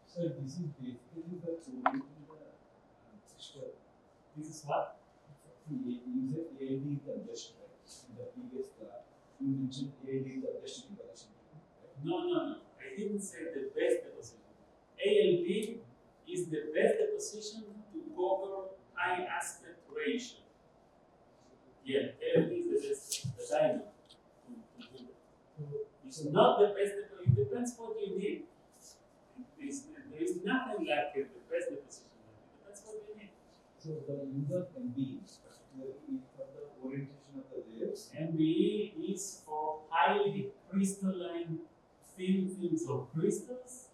So this is basically the coding in the system. This is what? You said ALD is the best, right? In the previous class, you mentioned ALD is the best deposition. Right? No. I didn't say the best deposition. ALD is the best deposition to cover high aspect ratio. Yeah, ALD is the diamond to do that. It's not the best deposition. It depends what you need. There is nothing like the best deposition. It depends what you need. So the use of MBE, particularly for the orientation of the layers. MBE is for highly crystalline thin films of crystals.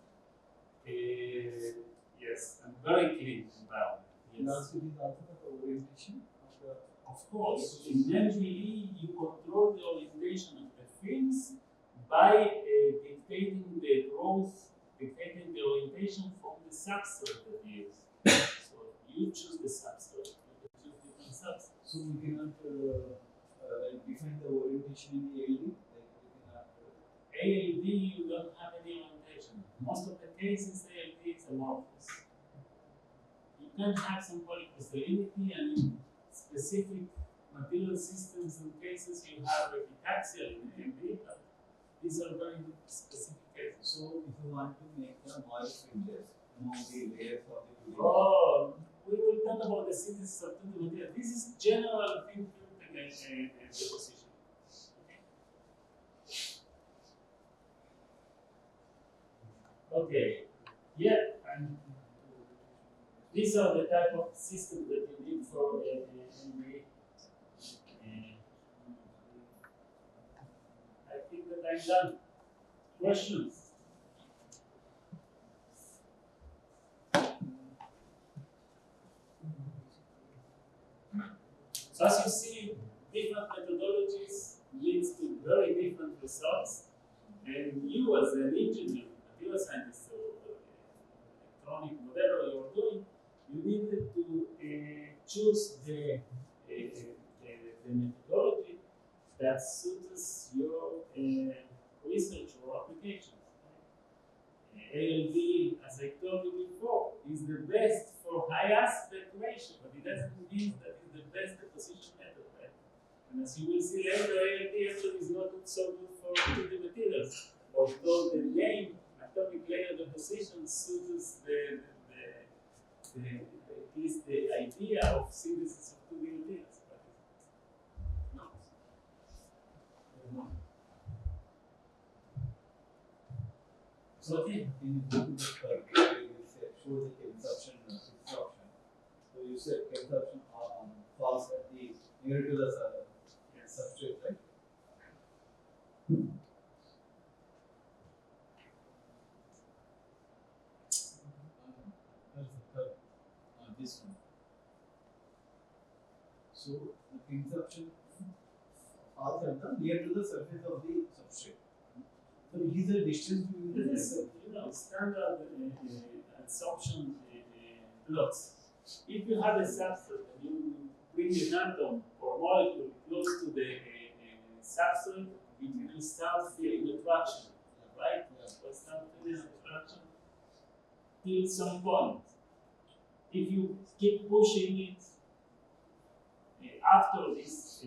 Yes, and very clean environment. And Yes. also it is also for the orientation of the. Of course, in MBE you control the orientation of the films by dictating the growth, dictating the orientation from the substrate that you use. So you choose the substrate. You can choose different substrates. So we cannot like define the orientation in the ALD. Like we cannot. ALD, you don't have any orientation. Most of the cases, ALD is amorphous. You can have some polycrystallinity, and in specific material systems and cases, you have epitaxial in ALD, but these are very specific cases. So if you want to make the Morris fringes among the layers of the 2D. Oh, we will talk about the synthesis of 2D material. This is general thin film deposition. Okay. Yeah, and these are the type of systems that you need for MBA. I think that I'm done. Questions? So as you see, different methodologies leads to very different results. And you as an engineer, material scientist, or electronic, whatever you're doing, you needed to choose the methodology that suits your research or applications. ALD, as I told you before, is the best for high aspect ratio, but it doesn't mean that it's the best deposition method, right? And as you will see later, ALD actually is not so good for 2D materials, although the name atomic layer deposition suits at least the idea of synthesis of 2D materials. But no. So In the book, you show the consumption disruption. So you said consumption falls at the near to the substrate, right? This one. So the consumption falls at the near to the surface of the substrate. So is the distance between the this is, standard absorption plots. If you have a substrate and you bring an atom or molecule close to the substrate, it will start feeling attraction, right? It will start feeling attraction till some point. If you keep pushing it after this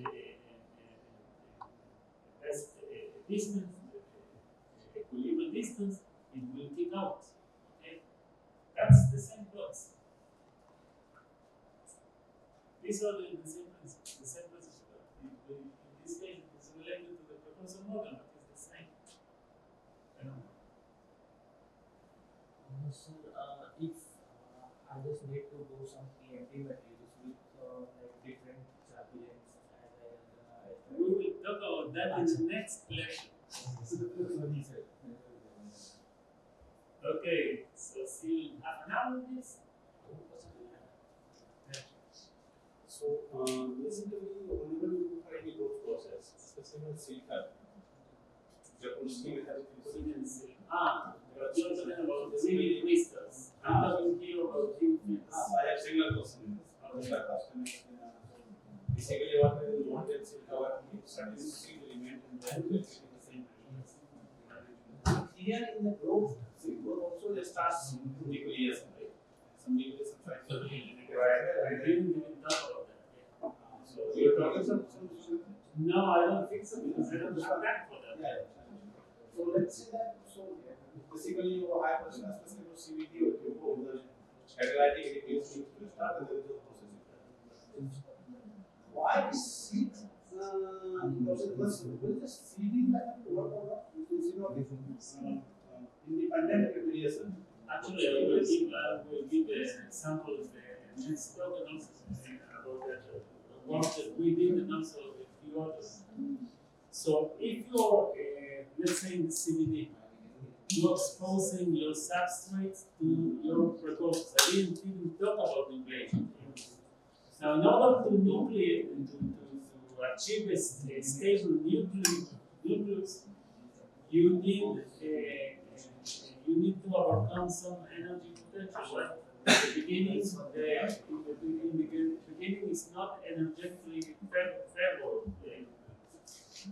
distance, equilibrium distance, it will kick out. Okay? That's the same plots. These are the same principles. The same principle. In this case, it is related to the precursor model, but it's the same. So, if I just need to do some PMT materials with like different turbulence We will talk about that in the next lecture. Okay, so see you in half an hour with this. So basically, whenever you find a growth process, especially in silicon, you're producing mechanically. You're talking about the living crystals. I'm talking here about thin films. I have similar questions. Basically, what we wanted silicon certain element and then we the same. Here in the growth also they start decreasing, right? Some decrease factor. Right. I didn't even talk about that. So you're talking some. No, I don't think so because I don't have time for that. Yeah. So let's say that basically you have a specific CVT or QO, the catalytic reduce to start and then the processing. Why is seed because will the seeding method work or not? Independent variation. Actually, I will give an example of the next talk and also something about that work that we did and also a few others. So if you're, let's say in the CVD, you're exposing your substrates to your precursors. I didn't even talk about nucleation. Now, in order to nucleate and to achieve a stable nucleus, you need to overcome some energy potential, right? the beginning, in the beginning is not energetically favorable.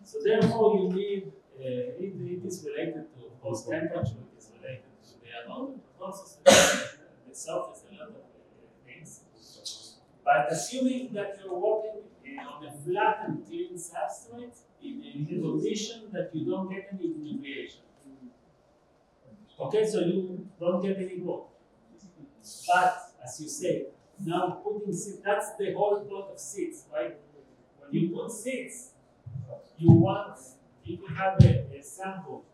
So therefore, you need it is related to, of course, temperature. It is related to the amount of process, the surface, a lot of things. But assuming that you're working on a flat and clean substrate in a condition that you don't get any nucleation. Okay, so you don't get any growth. But as you say, now putting seeds, that's the whole plot of seeds, right? When you put seeds, you want, if you have a sample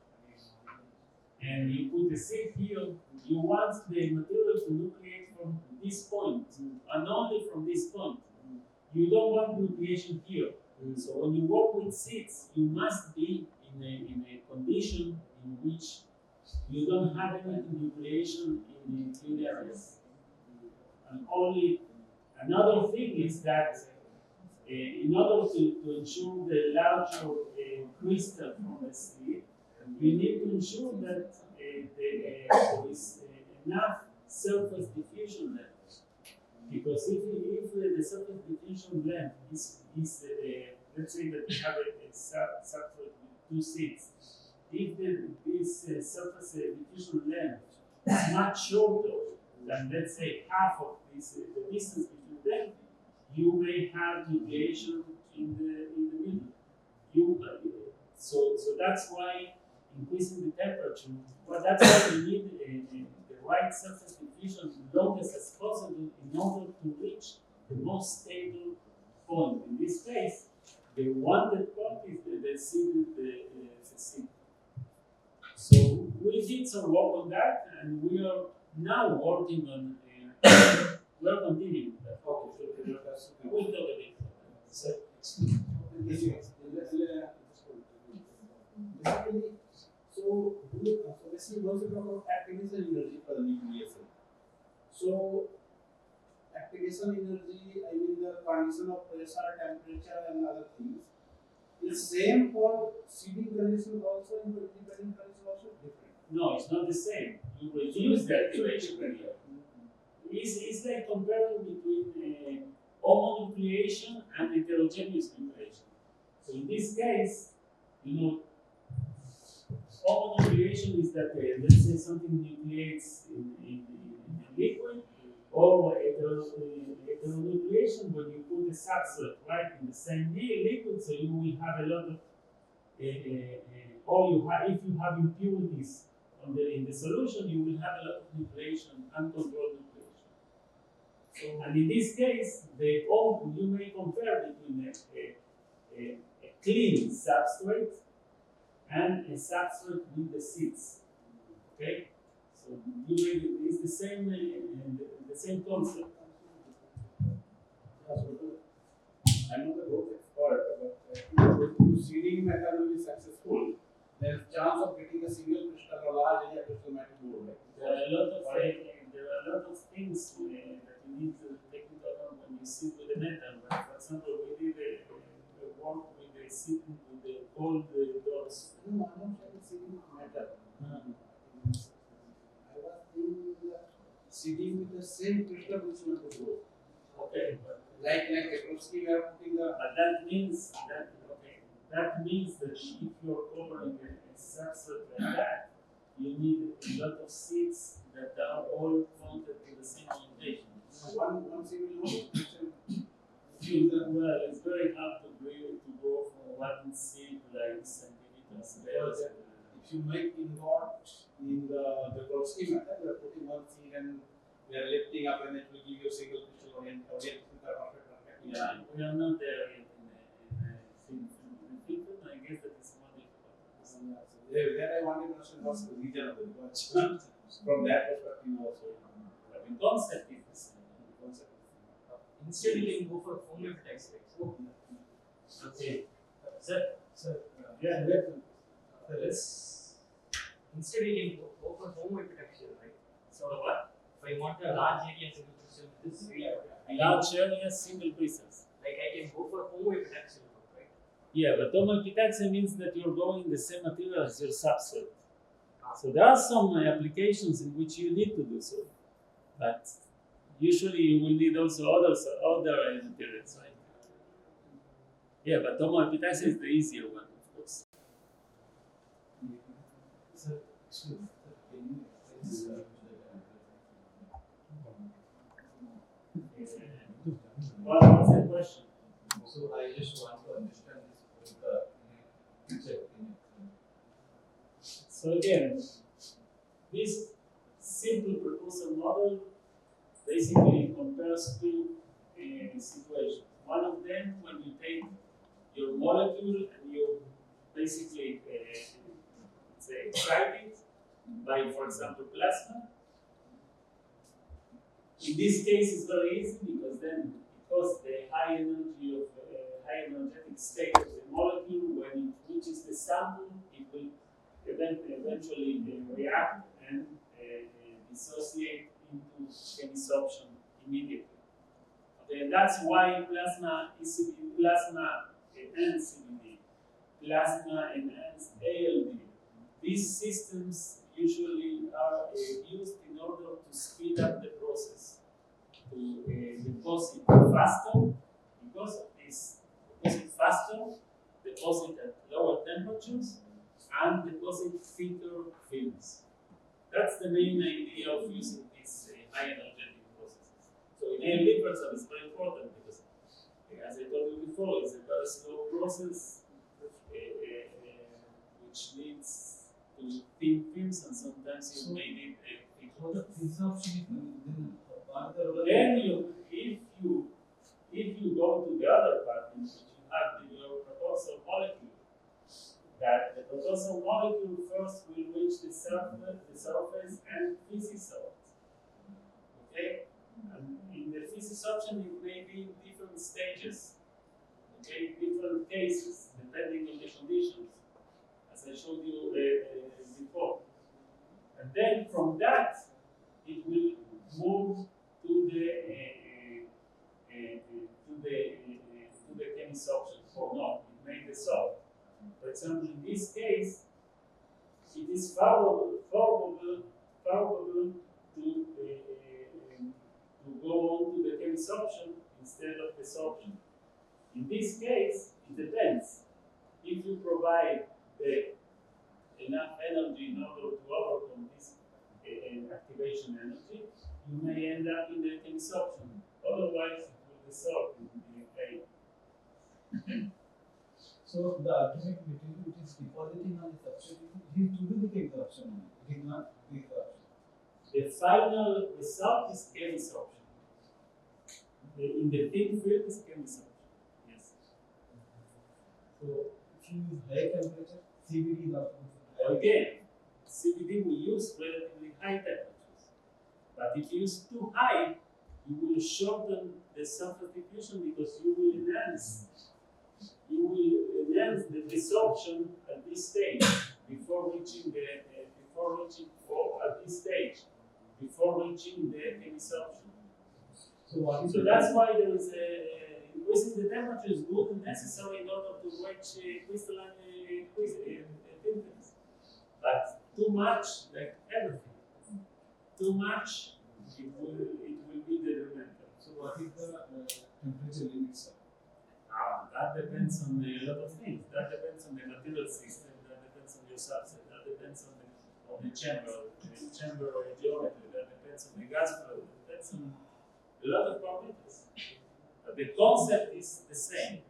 and you put the seed here, you want the material to nucleate from this point and only from this point. You don't want nucleation here. So when you work with seeds, you must be in a condition in which you don't have any nucleation in the clean areas. And only another thing is that in order to ensure the larger crystal from the seed, you need to ensure that there is enough surface diffusion length. Because if the surface diffusion length is let's say that you have a substrate with two seeds, if this surface diffusion length is much shorter than, let's say, half of this, the distance between them, you may have nucleation in the middle. So that's why increasing the temperature. Well, that's why you need the right surface diffusion longest as possible in order to reach the most stable point. In this case, the wanted point is the seed. So we did some work on that, and we are now working on. We are continuing that. Okay, We'll talk a bit. so basically, so basically, we also talk about activation energy for the nuclear cell. So activation energy, I mean the condition of pressure, temperature, and other things. Is same for seeding condition also and for independent condition also different? No, it's not the same. You reduce the activation area. It's like comparing between homonucleation and heterogeneous nucleation. So in this case, homonucleation is that let's say something nucleates in liquid, or heteronucleation when you put the substrate right in the same liquid, so you will have a lot of if you have impurities in the solution, you will have a lot of nucleation, uncontrolled nucleation. So, and in this case, you may compare between a clean substrate and a substrate with the seeds. Okay, so it's the same concept. I'm not a growth expert, but if seeding method will be successful, there is chance of getting a single crystal or large area crystal might grow, right? There are a lot of things that you need to take into account when you seed with the metal. But for example, we did a work with the seeding with the gold doors. No, I'm not trying to seeding with metal. I was thinking seeding with the same crystal which you want to grow. Okay, but Like Petrovsky, we are putting the. But that means that if you're covering a substrate like that, you need a lot of seeds that are all pointed to the same orientation. One seed will Well, it's very hard to go from one seed like centimeters. if you make ingot in the Petrovsky method, we are putting one seed and we are lifting up and it will give you a single crystal orientation. Yeah, we are not there yet in the I guess that is more difficult. There I wanted to understand what's the region of the research. From that perspective also. But the concept is the same. Instead, you can go for homeopathic extracts. Okay. Sir, Yeah. instead you can go for homeopathic extract, right? So What? if I want a large area single crystal with this Large areas, single crystals. like I can go for homoepitaxial group, right? Yeah, but homoepitaxia means that you're going in the same material as your substrate. So there are some applications in which you need to do so. But usually you will need also other materials, right? Yeah, but homoepitaxia is the easier one, of course. Sir, excuse me, sir, can you explain What's the question? So I just want to understand this picture. So again, this simple proposal model basically compares two situations. One of them, when you take your molecule and you basically excite it by, for example, plasma. In this case, it's very easy because then, because the high energetic state of the molecule, when it reaches the sample, it will eventually react and dissociate into chemisorption immediately. Okay, and that's why plasma enhances CBD, plasma enhances ALD. These systems usually are used in order to speed up the process, to deposit faster. Because of this, deposit faster, deposit at lower temperatures, and deposit thicker films. That's the main idea of using these high energetic processes. So in ALD, for example, it's very important because, as I told you before, it's a very slow process which leads to thin films, and sometimes you may need a thick then if you go to the other part, in which you have your protosyl molecule, that the protosyl molecule first will reach the surface and physisorption. Okay? And in the physisorption, it may be in different stages, okay, different cases, depending on the conditions, as I showed you before. And then from that, it will move to the chemisorption or not. It may dissolve. For example, in this case, it is favorable to go on to the chemisorption instead of desorption. In this case, it depends. If you provide enough energy in order to overcome this activation energy, you may end up in the chemisorption. Otherwise, it will dissolve in A. So the ultimate material which is depositing on the substrate is to do the chemisorption. It is not desorption. The final result is chemisorption. In the thin film is chemisorption. Yes. So if you use high temperature, CBD is also Again, CBD will use relatively high temperatures. But if you use too high, you will shorten the surface diffusion because you will enhance the desorption at this stage before reaching the chemisorption. So that's why there is increasing the temperature is good and necessary in order to reach crystalline thin films. But too much, like everything, too much, it will be detrimental. So what is the temperature limit, sir? That depends on a lot of things. That depends on the material system. That depends on your substrate. That depends on the chamber geometry. That depends on the gas flow. That depends on a lot of parameters. But the concept is the same.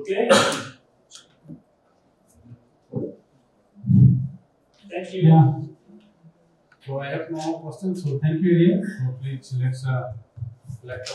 Okay. Thank you. Yeah. So I have no more questions. So thank you, Ariel. So please let's let